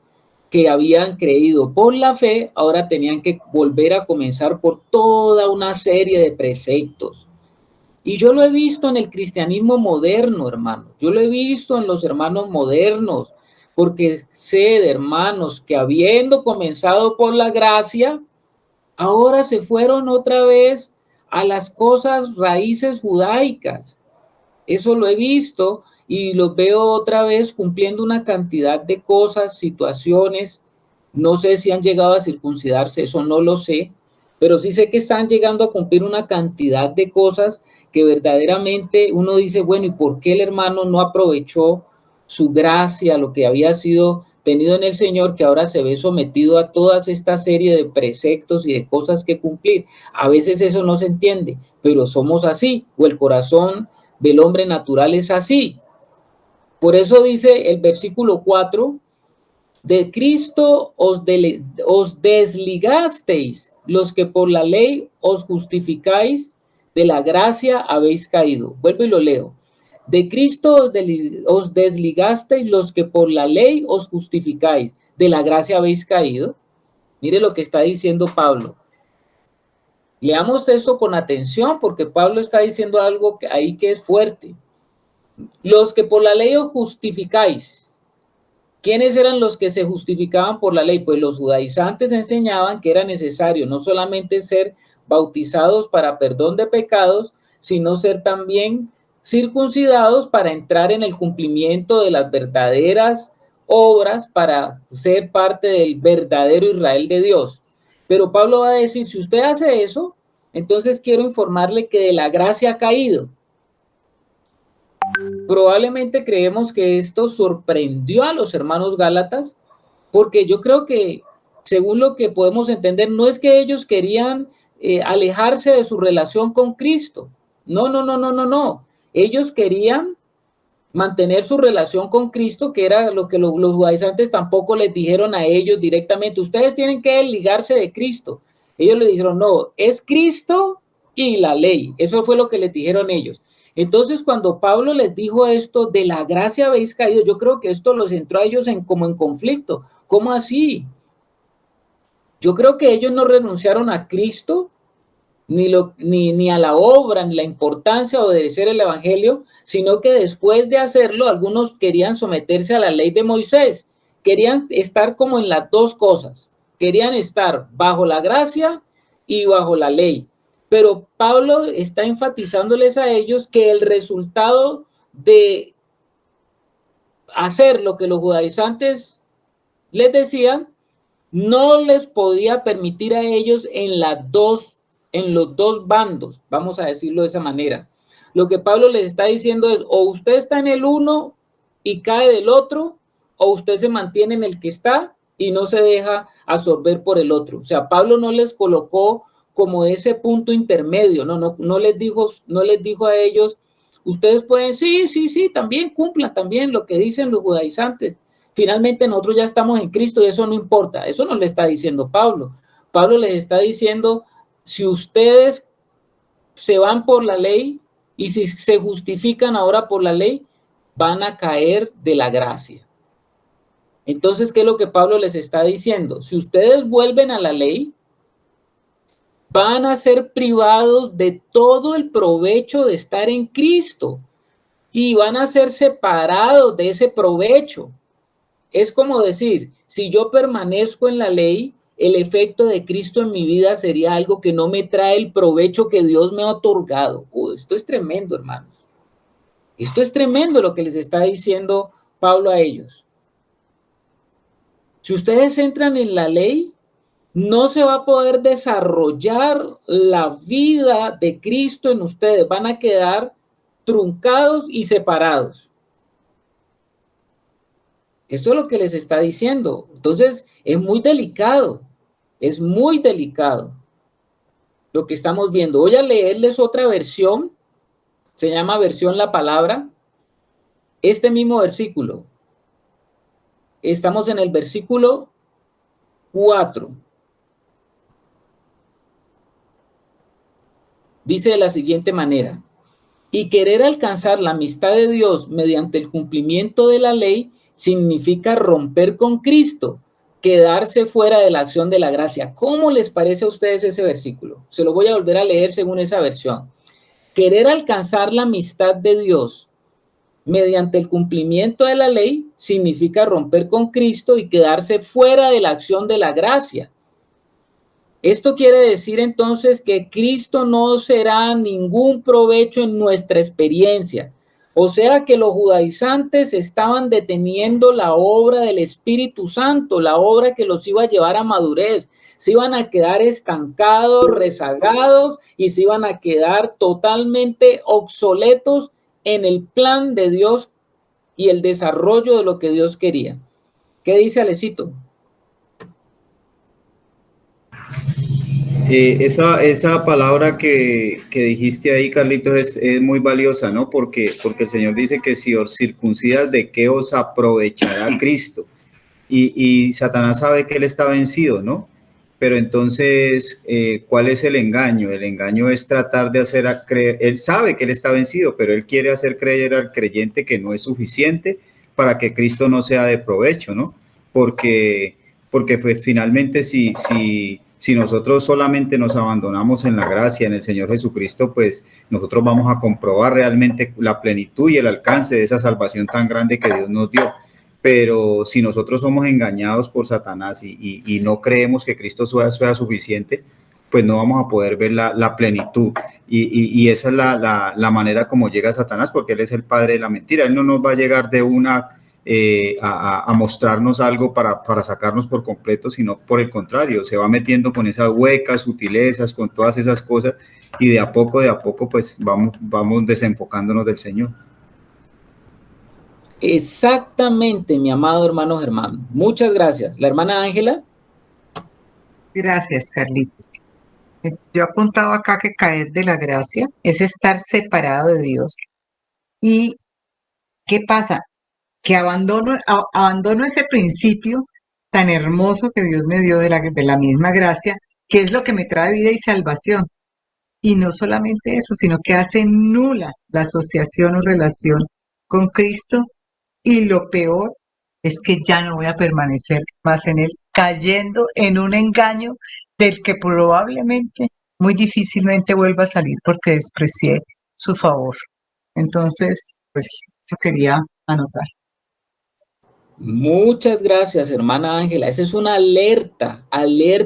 que habían creído por la fe, ahora tenían que volver a comenzar por toda una serie de preceptos. Y yo lo he visto en el cristianismo moderno, hermano. Yo lo he visto en los hermanos modernos, porque sé de hermanos que habiendo comenzado por la gracia, ahora se fueron otra vez a las cosas raíces judaicas. Eso lo he visto y los veo otra vez cumpliendo una cantidad de cosas, situaciones. No sé si han llegado a circuncidarse, eso no lo sé, pero sí sé que están llegando a cumplir una cantidad de cosas que verdaderamente uno dice, bueno, ¿y por qué el hermano no aprovechó su gracia, lo que había sido tenido en el Señor, que ahora se ve sometido a toda esta serie de preceptos y de cosas que cumplir? A veces eso no se entiende, pero somos así, o el corazón del hombre natural es así. Por eso dice el versículo 4, de Cristo os desligasteis, los que por la ley os justificáis, de la gracia habéis caído. Vuelvo y lo leo. De Cristo os desligasteis, los que por la ley os justificáis, de la gracia habéis caído. Mire lo que está diciendo Pablo. Leamos eso con atención, porque Pablo está diciendo algo ahí que es fuerte. Los que por la ley os justificáis. ¿Quiénes eran los que se justificaban por la ley? Pues los judaizantes enseñaban que era necesario no solamente ser bautizados para perdón de pecados, sino ser también circuncidados para entrar en el cumplimiento de las verdaderas obras, para ser parte del verdadero Israel de Dios. Pero Pablo va a decir, si usted hace eso, entonces quiero informarle que de la gracia ha caído. Probablemente creemos que esto sorprendió a los hermanos gálatas, porque yo creo que, según lo que podemos entender, no es que ellos querían alejarse de su relación con Cristo. No. Ellos querían mantener su relación con Cristo, que era lo que los judaizantes tampoco les dijeron a ellos directamente. Ustedes tienen que ligarse de Cristo. Ellos le dijeron, no, es Cristo y la ley. Eso fue lo que les dijeron ellos. Entonces, cuando Pablo les dijo esto, de la gracia habéis caído, yo creo que esto los entró a ellos como en conflicto. ¿Cómo así? Yo creo que ellos no renunciaron a Cristo, ni a la obra, ni la importancia de obedecer el evangelio, sino que después de hacerlo, algunos querían someterse a la ley de Moisés. Querían estar como en las dos cosas. Querían estar bajo la gracia y bajo la ley. Pero Pablo está enfatizándoles a ellos que el resultado de hacer lo que los judaizantes les decían no les podía permitir a ellos en los dos bandos, vamos a decirlo de esa manera. Lo que Pablo les está diciendo es, o usted está en el uno y cae del otro, o usted se mantiene en el que está y no se deja absorber por el otro. O sea, Pablo no les colocó como ese punto intermedio, no les dijo a ellos, ustedes pueden, sí, también cumplan también lo que dicen los judaizantes. Finalmente nosotros ya estamos en Cristo y eso no importa. Eso no le está diciendo Pablo. Pablo les está diciendo, si ustedes se van por la ley y si se justifican ahora por la ley, van a caer de la gracia. Entonces, ¿qué es lo que Pablo les está diciendo? Si ustedes vuelven a la ley, van a ser privados de todo el provecho de estar en Cristo y van a ser separados de ese provecho. Es como decir, si yo permanezco en la ley, el efecto de Cristo en mi vida sería algo que no me trae el provecho que Dios me ha otorgado. Esto es tremendo, hermanos. Esto es tremendo lo que les está diciendo Pablo a ellos. Si ustedes entran en la ley, no se va a poder desarrollar la vida de Cristo en ustedes. Van a quedar truncados y separados. Esto es lo que les está diciendo. Entonces, es muy delicado. Es muy delicado lo que estamos viendo. Voy a leerles otra versión. Se llama versión La Palabra. Este mismo versículo. Estamos en el versículo 4. Dice de la siguiente manera: y querer alcanzar la amistad de Dios mediante el cumplimiento de la ley significa romper con Cristo, quedarse fuera de la acción de la gracia. ¿Cómo les parece a ustedes ese versículo? Se lo voy a volver a leer según esa versión. Querer alcanzar la amistad de Dios mediante el cumplimiento de la ley significa romper con Cristo y quedarse fuera de la acción de la gracia. Esto quiere decir entonces que Cristo no será ningún provecho en nuestra experiencia. O sea que los judaizantes estaban deteniendo la obra del Espíritu Santo, la obra que los iba a llevar a madurez. Se iban a quedar estancados, rezagados y se iban a quedar totalmente obsoletos en el plan de Dios y el desarrollo de lo que Dios quería. ¿Qué dice Alecito? Esa palabra que dijiste ahí, Carlitos, es muy valiosa, ¿no? Porque el Señor dice que si os circuncidas, ¿de qué os aprovechará Cristo? Y Satanás sabe que él está vencido, ¿no? Pero entonces, ¿cuál es el engaño? El engaño es tratar de hacer creer, él sabe que él está vencido, pero él quiere hacer creer al creyente que no es suficiente para que Cristo no sea de provecho, ¿no? Porque pues finalmente si nosotros solamente nos abandonamos en la gracia, en el Señor Jesucristo, pues nosotros vamos a comprobar realmente la plenitud y el alcance de esa salvación tan grande que Dios nos dio. Pero si nosotros somos engañados por Satanás y no creemos que Cristo sea suficiente, pues no vamos a poder ver la plenitud. Y esa es la manera como llega Satanás, porque él es el padre de la mentira. Él no nos va a llegar de una a mostrarnos algo para sacarnos por completo, sino por el contrario, se va metiendo con esas huecas, sutilezas, con todas esas cosas, y de a poco, pues vamos desenfocándonos del Señor. Exactamente, mi amado hermano Germán. Muchas gracias. ¿La hermana Ángela? Gracias, Carlitos. Yo apuntaba acá que caer de la gracia es estar separado de Dios. ¿Y qué pasa? Que abandono ese principio tan hermoso que Dios me dio de la misma gracia, que es lo que me trae vida y salvación. Y no solamente eso, sino que hace nula la asociación o relación con Cristo. Y lo peor es que ya no voy a permanecer más en él, cayendo en un engaño del que probablemente muy difícilmente vuelva a salir porque desprecié su favor. Entonces, pues eso quería anotar. Muchas gracias, hermana Ángela. Esa es una alerta,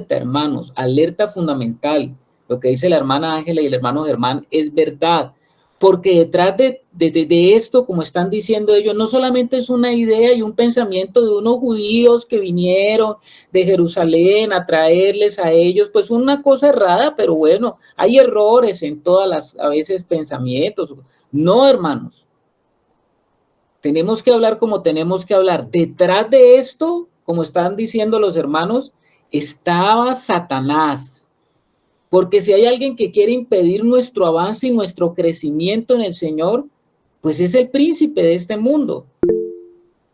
hermanos, alerta fundamental. Lo que dice la hermana Ángela y el hermano Germán es verdad. Porque detrás de esto, como están diciendo ellos, no solamente es una idea y un pensamiento de unos judíos que vinieron de Jerusalén a traerles a ellos, pues una cosa errada, pero bueno, hay errores en todas las, a veces, pensamientos. No, hermanos. Tenemos que hablar como tenemos que hablar. Detrás de esto, como están diciendo los hermanos, estaba Satanás. Porque si hay alguien que quiere impedir nuestro avance y nuestro crecimiento en el Señor, pues es el príncipe de este mundo.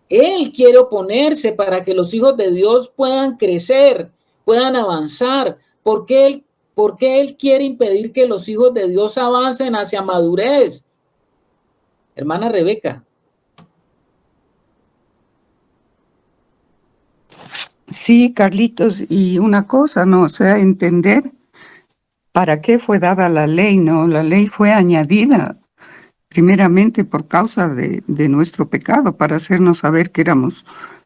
Él quiere oponerse para que los hijos de Dios puedan crecer, puedan avanzar. ¿Por qué él quiere impedir que los hijos de Dios avancen hacia madurez? Hermana Rebeca. Sí, Carlitos, y una cosa, ¿no? O sea, entender para qué fue dada la ley, ¿no? La ley fue añadida primeramente por causa de nuestro pecado, para hacernos saber que éramos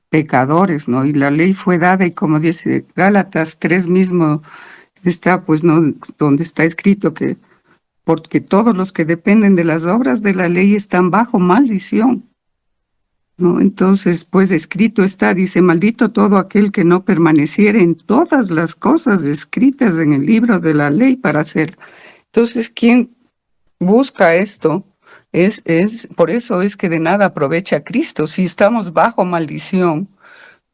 pecadores, ¿no? Y la ley fue dada, y como dice Gálatas 3 mismo, está, pues, ¿no? Donde está escrito que porque todos los que dependen de las obras de la ley están bajo maldición. ¿no? Entonces, pues escrito está, dice, maldito todo aquel que no permaneciera en todas las cosas escritas en el libro de la ley para hacer. Entonces, ¿quién busca esto? Por eso es que de nada aprovecha Cristo. Si estamos bajo maldición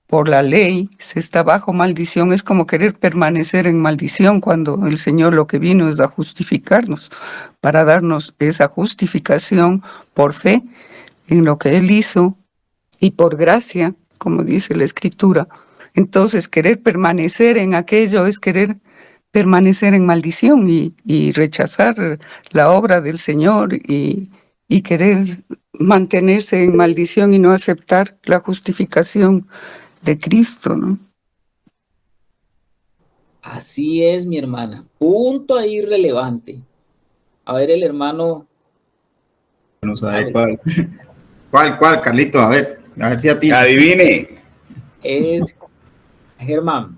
por la ley, se está bajo maldición, es como querer permanecer en maldición cuando el Señor lo que vino es a justificarnos, para darnos esa justificación por fe en lo que Él hizo y por gracia, como dice la Escritura. Entonces, querer permanecer en aquello es querer permanecer en maldición y rechazar la obra del Señor y querer mantenerse en maldición y no aceptar la justificación de Cristo, ¿no? Así es, mi hermana. Punto ahí relevante. A ver, el hermano. No sabe cuál. ¿Cuál, Carlito? A ver si a ti. Adivine. Es Germán.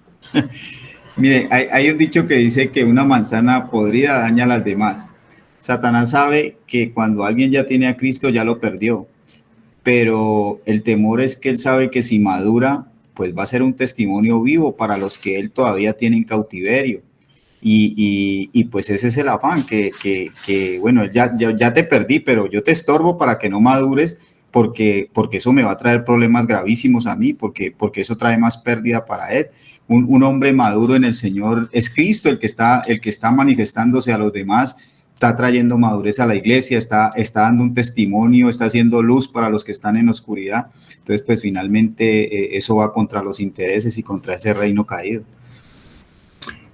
Mire, hay un dicho que dice que una manzana podrida daña a las demás. Satanás sabe que cuando alguien ya tiene a Cristo ya lo perdió, pero el temor es que él sabe que si madura, pues va a ser un testimonio vivo para los que él todavía tiene en cautiverio. Y pues ese es el afán, que bueno, ya te perdí, pero yo te estorbo para que no madures, porque eso me va a traer problemas gravísimos a mí, porque eso trae más pérdida para él. Un hombre maduro en el Señor es Cristo, el que está manifestándose a los demás, está trayendo madurez a la iglesia, está dando un testimonio, está haciendo luz para los que están en oscuridad. Entonces, pues finalmente eso va contra los intereses y contra ese reino caído.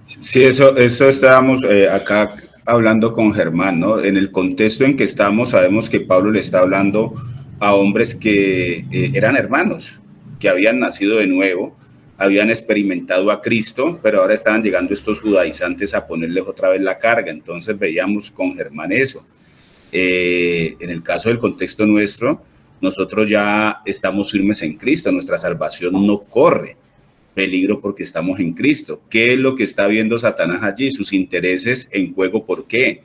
Sí, eso estábamos acá hablando con Germán, ¿no? En el contexto en que estamos, sabemos que Pablo le está hablando a hombres que eran hermanos, que habían nacido de nuevo, habían experimentado a Cristo, pero ahora estaban llegando estos judaizantes a ponerles otra vez la carga. Entonces veíamos con Germán eso. En el caso del contexto nuestro, nosotros ya estamos firmes en Cristo, nuestra salvación no corre peligro porque estamos en Cristo. ¿Qué es lo que está viendo Satanás allí? Sus intereses en juego. ¿Por qué?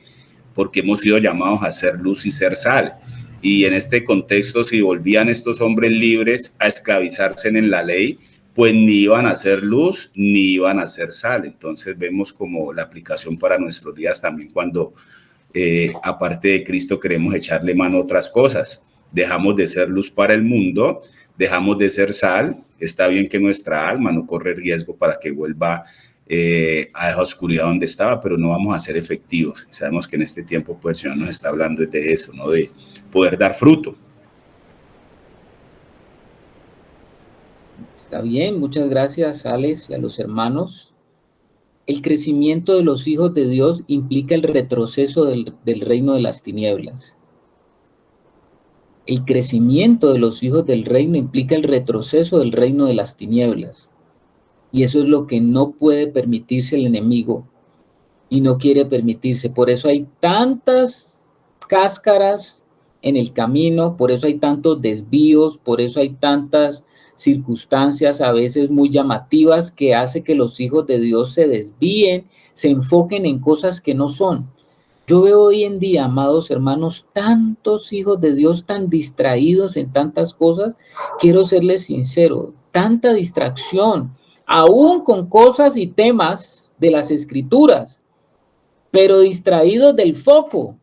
Porque hemos sido llamados a ser luz y ser sal. Y en este contexto, si volvían estos hombres libres a esclavizarse en la ley, pues ni iban a ser luz ni iban a ser sal. Entonces vemos como la aplicación para nuestros días también cuando aparte de Cristo queremos echarle mano a otras cosas. Dejamos de ser luz para el mundo, dejamos de ser sal. Está bien que nuestra alma no corre riesgo para que vuelva a esa oscuridad donde estaba, pero no vamos a ser efectivos. Sabemos que en este tiempo pues el Señor nos está hablando de eso, ¿no? De poder dar fruto. Está bien, muchas gracias, Alex, y a los hermanos. El crecimiento de los hijos de Dios implica el retroceso del reino de las tinieblas. El crecimiento de los hijos del reino implica el retroceso del reino de las tinieblas. Y eso es lo que no puede permitirse el enemigo y no quiere permitirse. Por eso hay tantas cáscaras en el camino, por eso hay tantos desvíos, por eso hay tantas circunstancias a veces muy llamativas que hace que los hijos de Dios se desvíen, se enfoquen en cosas que no son. Yo veo hoy en día, amados hermanos, tantos hijos de Dios tan distraídos en tantas cosas. Quiero serles sincero, tanta distracción, aún con cosas y temas de las Escrituras, pero distraídos del foco.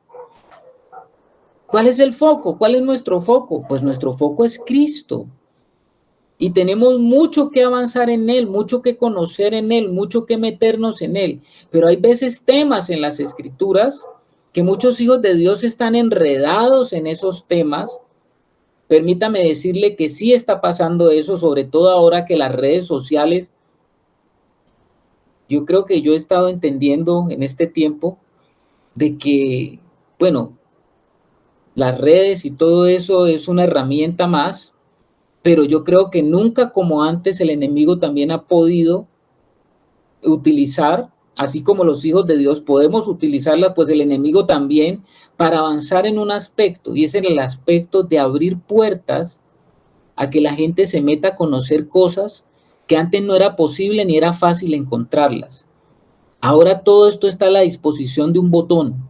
¿Cuál es el foco? ¿Cuál es nuestro foco? Pues nuestro foco es Cristo. Y tenemos mucho que avanzar en Él, mucho que conocer en Él, mucho que meternos en Él. Pero hay veces temas en las Escrituras que muchos hijos de Dios están enredados en esos temas. Permítame decirle que sí está pasando eso, sobre todo ahora que las redes sociales, yo creo que yo he estado entendiendo en este tiempo de que, bueno, las redes y todo eso es una herramienta más, pero yo creo que nunca como antes el enemigo también ha podido utilizar, así como los hijos de Dios podemos utilizarlas, pues el enemigo también para avanzar en un aspecto, y es en el aspecto de abrir puertas a que la gente se meta a conocer cosas que antes no era posible ni era fácil encontrarlas. Ahora todo esto está a la disposición de un botón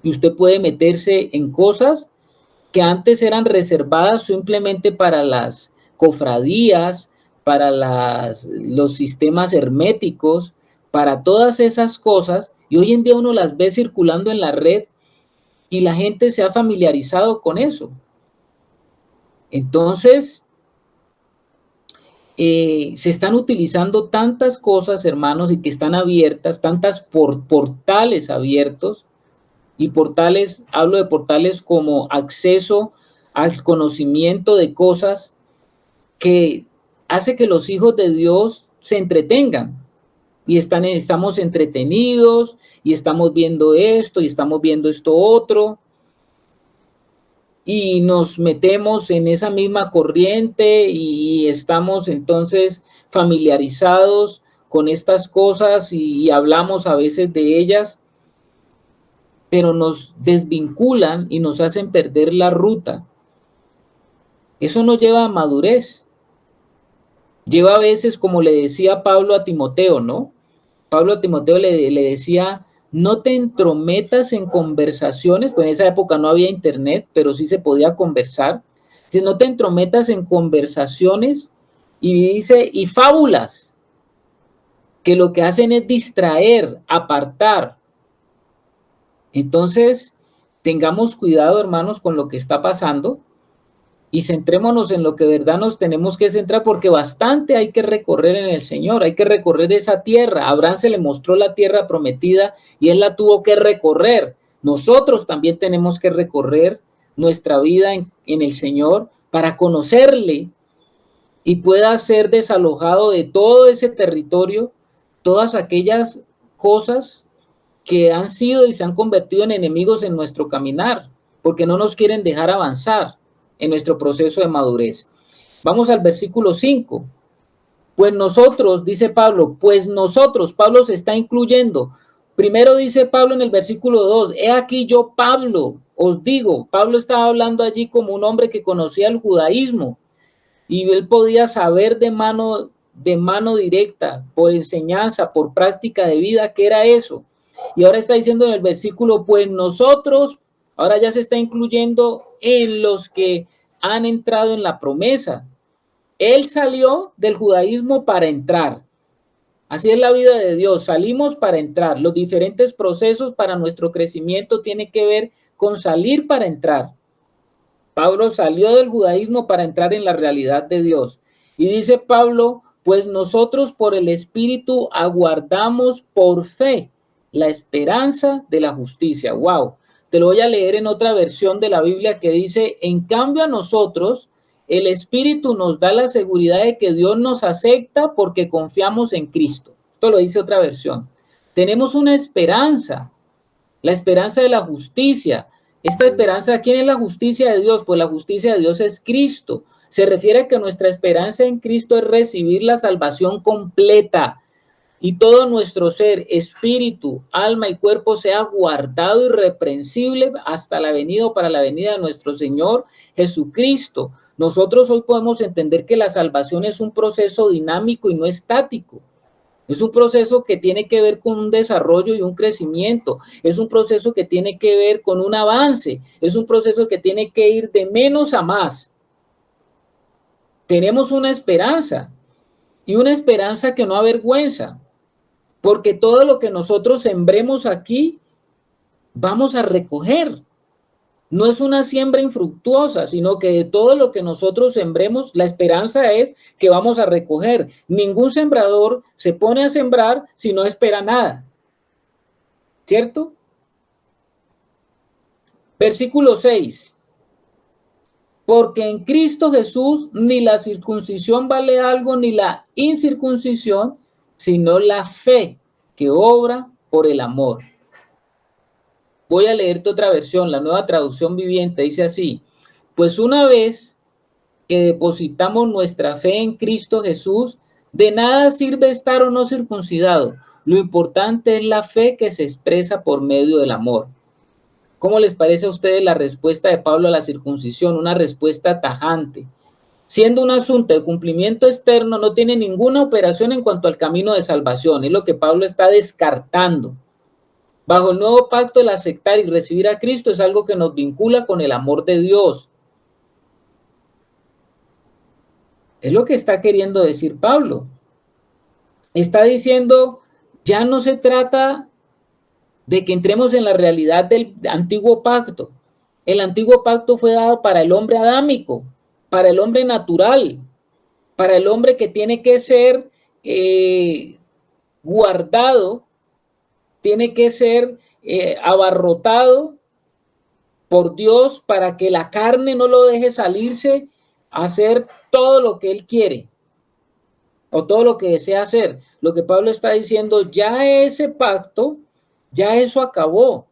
y usted puede meterse en cosas que antes eran reservadas simplemente para las cofradías, para los sistemas herméticos, para todas esas cosas, y hoy en día uno las ve circulando en la red y la gente se ha familiarizado con eso. Entonces, se están utilizando tantas cosas, hermanos, y que están abiertas, tantas portales abiertos, y portales, hablo de portales como acceso al conocimiento de cosas que hace que los hijos de Dios se entretengan. Y estamos entretenidos, y estamos viendo esto, y estamos viendo esto otro, y nos metemos en esa misma corriente, y estamos entonces familiarizados con estas cosas, y hablamos a veces de ellas, pero nos desvinculan y nos hacen perder la ruta. Eso no lleva a madurez. Lleva a veces, como le decía Pablo a Timoteo, ¿no? Pablo a Timoteo le decía, no te entrometas en conversaciones, pues en esa época no había internet, pero sí se podía conversar. Dice, no te entrometas en conversaciones, y dice, y fábulas, que lo que hacen es distraer, apartar. Entonces, tengamos cuidado, hermanos, con lo que está pasando, y centrémonos en lo que de verdad nos tenemos que centrar, porque bastante hay que recorrer en el Señor, hay que recorrer esa tierra. A Abraham se le mostró la tierra prometida y él la tuvo que recorrer. Nosotros también tenemos que recorrer nuestra vida en el Señor para conocerle y pueda ser desalojado de todo ese territorio, todas aquellas cosas que han sido y se han convertido en enemigos en nuestro caminar, porque no nos quieren dejar avanzar en nuestro proceso de madurez. Vamos al versículo 5. Pues nosotros, dice Pablo, Pablo se está incluyendo. Primero dice Pablo en el versículo 2, he aquí yo, Pablo, os digo. Pablo estaba hablando allí como un hombre que conocía el judaísmo, y él podía saber de mano directa, por enseñanza, por práctica de vida, qué era eso. Y ahora está diciendo en el versículo, pues nosotros, ahora ya se está incluyendo en los que han entrado en la promesa. Él salió del judaísmo para entrar. Así es la vida de Dios, salimos para entrar. Los diferentes procesos para nuestro crecimiento tienen que ver con salir para entrar. Pablo salió del judaísmo para entrar en la realidad de Dios. Y dice Pablo, pues nosotros por el Espíritu aguardamos por fe la esperanza de la justicia. Wow, te lo voy a leer en otra versión de la Biblia que dice, en cambio a nosotros, el Espíritu nos da la seguridad de que Dios nos acepta porque confiamos en Cristo. Esto lo dice otra versión. Tenemos una esperanza, la esperanza de la justicia. Esta esperanza, ¿quién es la justicia de Dios? Pues la justicia de Dios es Cristo. Se refiere a que nuestra esperanza en Cristo es recibir la salvación completa y todo nuestro ser, espíritu, alma y cuerpo sea guardado irreprensible hasta la venida o para la venida de nuestro Señor Jesucristo. Nosotros hoy podemos entender que la salvación es un proceso dinámico y no estático. Es un proceso que tiene que ver con un desarrollo y un crecimiento. Es un proceso que tiene que ver con un avance. Es un proceso que tiene que ir de menos a más. Tenemos una esperanza, y una esperanza que no avergüenza, porque todo lo que nosotros sembremos aquí, vamos a recoger. No es una siembra infructuosa, sino que de todo lo que nosotros sembremos, la esperanza es que vamos a recoger. Ningún sembrador se pone a sembrar si no espera nada. ¿Cierto? Versículo 6. Porque en Cristo Jesús ni la circuncisión vale algo, ni la incircuncisión, sino la fe que obra por el amor. Voy a leerte otra versión, la Nueva Traducción Viviente, dice así, pues una vez que depositamos nuestra fe en Cristo Jesús, de nada sirve estar o no circuncidado, lo importante es la fe que se expresa por medio del amor. ¿Cómo les parece a ustedes la respuesta de Pablo a la circuncisión? Una respuesta tajante. Siendo un asunto de cumplimiento externo, no tiene ninguna operación en cuanto al camino de salvación, es lo que Pablo está descartando. Bajo el nuevo pacto, el aceptar y recibir a Cristo es algo que nos vincula con el amor de Dios. Es lo que está queriendo decir Pablo. Está diciendo, ya no se trata de que entremos en la realidad del antiguo pacto. El antiguo pacto fue dado para el hombre adámico, para el hombre natural, para el hombre que tiene que ser guardado, tiene que ser abarrotado por Dios para que la carne no lo deje salirse a hacer todo lo que él quiere o todo lo que desea hacer. Lo que Pablo está diciendo, ya ese pacto, ya eso acabó.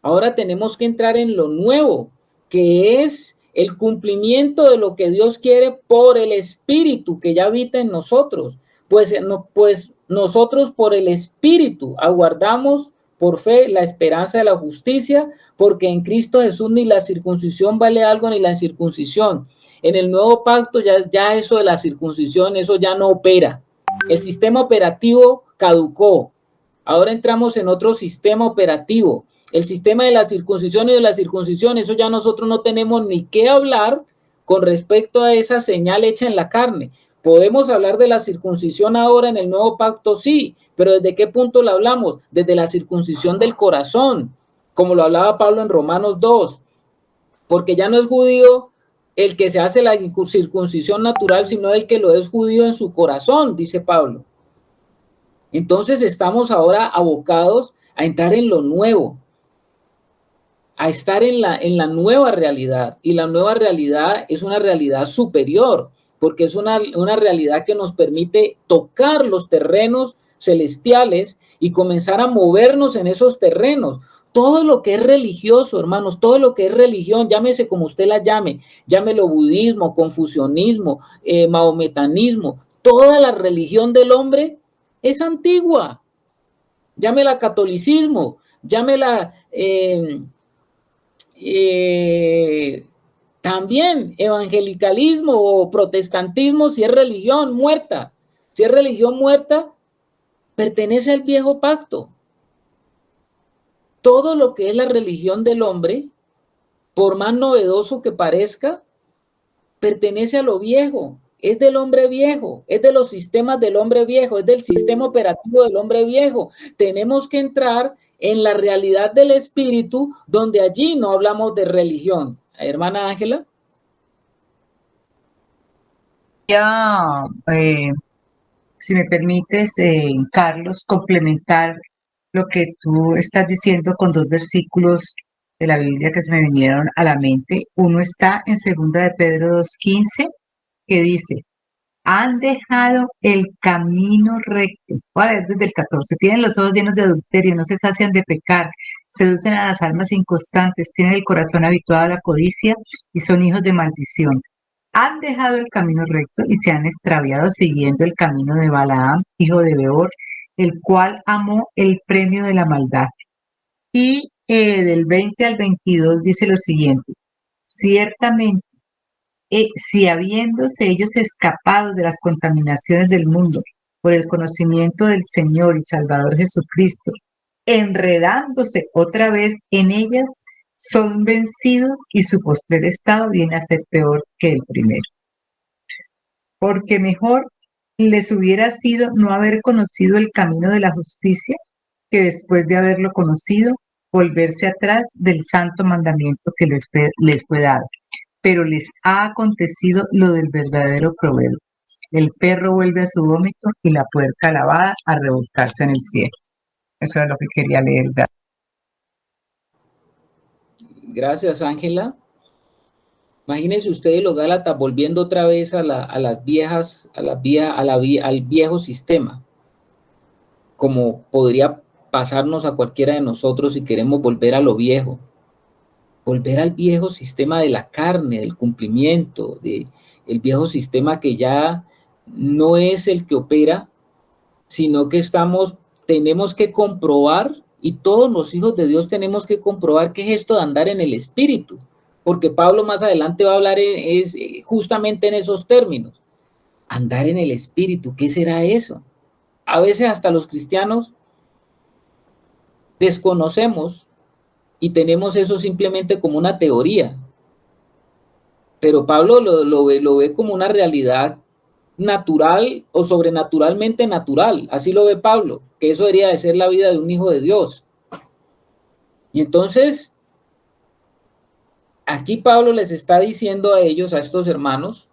Ahora tenemos que entrar en lo nuevo, que es el cumplimiento de lo que Dios quiere por el Espíritu que ya habita en nosotros. Pues nosotros por el Espíritu aguardamos por fe la esperanza de la justicia, porque en Cristo Jesús ni la circuncisión vale algo ni la incircuncisión. En el nuevo pacto ya eso de la circuncisión, eso ya no opera. El sistema operativo caducó. Ahora entramos en otro sistema operativo. El sistema de la circuncisión y de la circuncisión, eso ya nosotros no tenemos ni qué hablar con respecto a esa señal hecha en la carne. ¿Podemos hablar de la circuncisión ahora en el nuevo pacto? Sí, pero ¿desde qué punto la hablamos? Desde la circuncisión del corazón, como lo hablaba Pablo en Romanos 2, porque ya no es judío el que se hace la circuncisión natural, sino el que lo es judío en su corazón, dice Pablo. Entonces estamos ahora abocados a entrar en lo nuevo, a estar en la nueva realidad, y la nueva realidad es una realidad superior, porque es una realidad que nos permite tocar los terrenos celestiales y comenzar a movernos en esos terrenos. Todo lo que es religioso, hermanos, todo lo que es religión, llámese como usted la llame, llámelo budismo, confucianismo, mahometanismo, toda la religión del hombre es antigua. Llámela catolicismo, llámela también evangelicalismo o protestantismo, si es religión muerta. Si es religión muerta, pertenece al viejo pacto. Todo lo que es la religión del hombre, por más novedoso que parezca, pertenece a lo viejo. Es del hombre viejo, es de los sistemas del hombre viejo, es del sistema operativo del hombre viejo. Tenemos que entrar en la realidad del espíritu, donde allí no hablamos de religión. Hermana Ángela. Ya, si me permites, Carlos, complementar lo que tú estás diciendo con dos versículos de la Biblia que se me vinieron a la mente. Uno está en 2 de Pedro 2:15, que dice, han dejado el camino recto. Ahora es desde el 14. Tienen los ojos llenos de adulterio, no se sacian de pecar, seducen a las almas inconstantes, tienen el corazón habituado a la codicia y son hijos de maldición. Han dejado el camino recto y se han extraviado siguiendo el camino de Balaam, hijo de Beor, el cual amó el premio de la maldad. Y del 20 al 22 dice lo siguiente, ciertamente, si habiéndose ellos escapado de las contaminaciones del mundo por el conocimiento del Señor y Salvador Jesucristo, enredándose otra vez en ellas, son vencidos y su postrer estado viene a ser peor que el primero. Porque mejor les hubiera sido no haber conocido el camino de la justicia que después de haberlo conocido, volverse atrás del santo mandamiento que les fue dado. Pero les ha acontecido lo del verdadero proverbio. El perro vuelve a su vómito y la puerca lavada a revolcarse en el cielo. Eso es lo que quería leer. Gracias, Ángela. Imagínense ustedes los Gálatas volviendo otra vez al viejo sistema, como podría pasarnos a cualquiera de nosotros si queremos volver a lo viejo, volver al viejo sistema de la carne, del cumplimiento, el viejo sistema que ya no es el que opera, sino que tenemos que comprobar, y todos los hijos de Dios tenemos que comprobar qué es esto de andar en el Espíritu, porque Pablo más adelante va a hablar justamente en esos términos. Andar en el Espíritu, ¿qué será eso? A veces hasta los cristianos desconocemos y tenemos eso simplemente como una teoría. Pero Pablo lo ve como una realidad natural o sobrenaturalmente natural. Así lo ve Pablo, que eso debería de ser la vida de un hijo de Dios. Y entonces, aquí Pablo les está diciendo a ellos, a estos hermanos,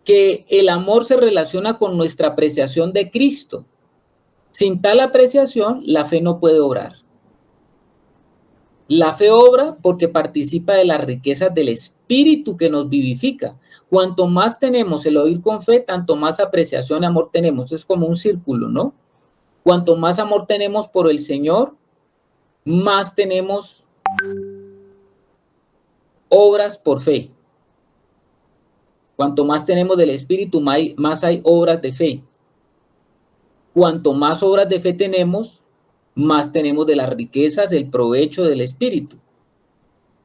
que el amor se relaciona con nuestra apreciación de Cristo. Sin tal apreciación, la fe no puede obrar. La fe obra porque participa de las riquezas del Espíritu que nos vivifica. Cuanto más tenemos el oír con fe, tanto más apreciación y amor tenemos. Es como un círculo, ¿no? Cuanto más amor tenemos por el Señor, más tenemos obras por fe. Cuanto más tenemos del Espíritu, más hay obras de fe. Cuanto más obras de fe tenemos, más tenemos de las riquezas, el provecho del Espíritu.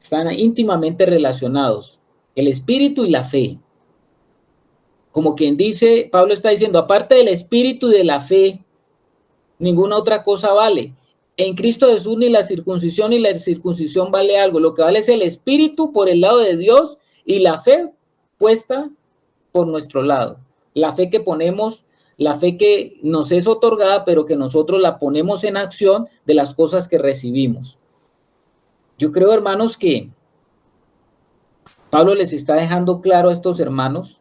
Están íntimamente relacionados, el Espíritu y la fe. Como quien dice, Pablo está diciendo, aparte del Espíritu y de la fe, ninguna otra cosa vale. En Cristo Jesús ni la circuncisión ni la circuncisión vale algo. Lo que vale es el Espíritu por el lado de Dios y la fe puesta por nuestro lado. La fe que ponemos, la fe que nos es otorgada, pero que nosotros la ponemos en acción de las cosas que recibimos. Yo creo, hermanos, que Pablo les está dejando claro a estos hermanos,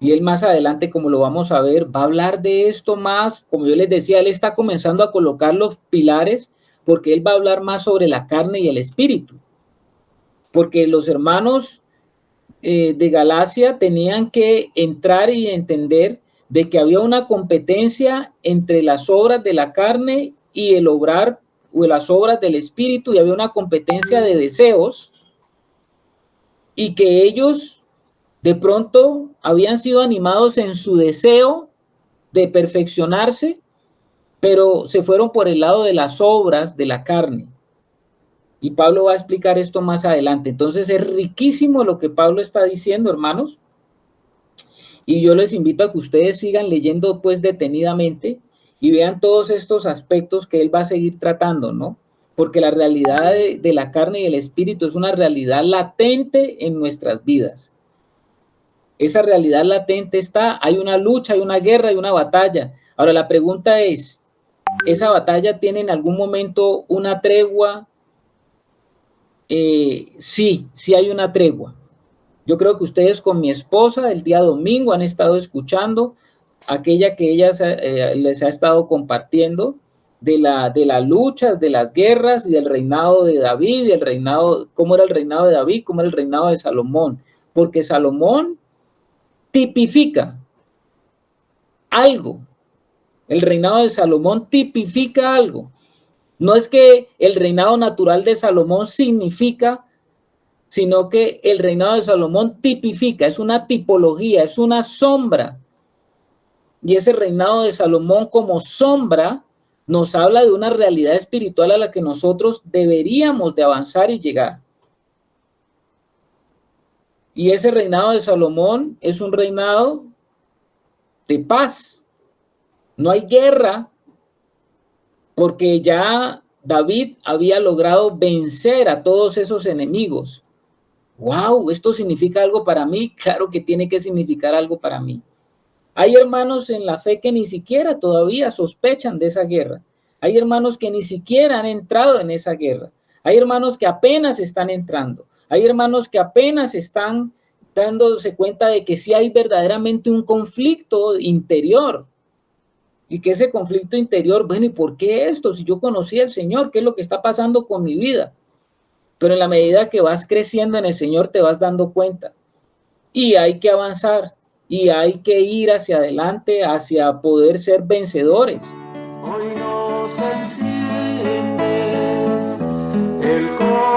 y él más adelante, como lo vamos a ver, va a hablar de esto más. Como yo les decía, él está comenzando a colocar los pilares, porque él va a hablar más sobre la carne y el espíritu. Porque los hermanos de Galacia tenían que entrar y entender de que había una competencia entre las obras de la carne y el obrar o las obras del espíritu, y había una competencia de deseos, y que ellos de pronto habían sido animados en su deseo de perfeccionarse, pero se fueron por el lado de las obras de la carne. Y Pablo va a explicar esto más adelante. Entonces es riquísimo lo que Pablo está diciendo, hermanos. Y yo les invito a que ustedes sigan leyendo pues detenidamente y vean todos estos aspectos que él va a seguir tratando, ¿no? Porque la realidad de la carne y el espíritu es una realidad latente en nuestras vidas. Esa realidad latente está, hay una lucha, hay una guerra, hay una batalla. Ahora la pregunta es, ¿esa batalla tiene en algún momento una tregua? Sí hay una tregua. Yo creo que ustedes con mi esposa el día domingo han estado escuchando aquella que ella les ha estado compartiendo de la lucha, de las guerras y del reinado de David, y el reinado, cómo era el reinado de David, cómo era el reinado de Salomón. Porque Salomón tipifica algo. El reinado de Salomón tipifica algo. No es que el reinado natural de Salomón significa, sino que el reinado de Salomón tipifica, es una tipología, es una sombra. Y ese reinado de Salomón como sombra nos habla de una realidad espiritual a la que nosotros deberíamos de avanzar y llegar. Y ese reinado de Salomón es un reinado de paz. No hay guerra, porque ya David había logrado vencer a todos esos enemigos. ¡Wow! ¿Esto significa algo para mí? Claro que tiene que significar algo para mí. Hay hermanos en la fe que ni siquiera todavía sospechan de esa guerra. Hay hermanos que ni siquiera han entrado en esa guerra. Hay hermanos que apenas están entrando. Hay hermanos que apenas están dándose cuenta de que sí hay verdaderamente un conflicto interior. Y que ese conflicto interior, bueno, ¿y por qué esto? Si yo conocí al Señor, ¿qué es lo que está pasando con mi vida? Pero en la medida que vas creciendo en el Señor te vas dando cuenta. Y hay que avanzar. Y hay que ir hacia adelante, hacia poder ser vencedores. Hoy nos enciendes el corazón.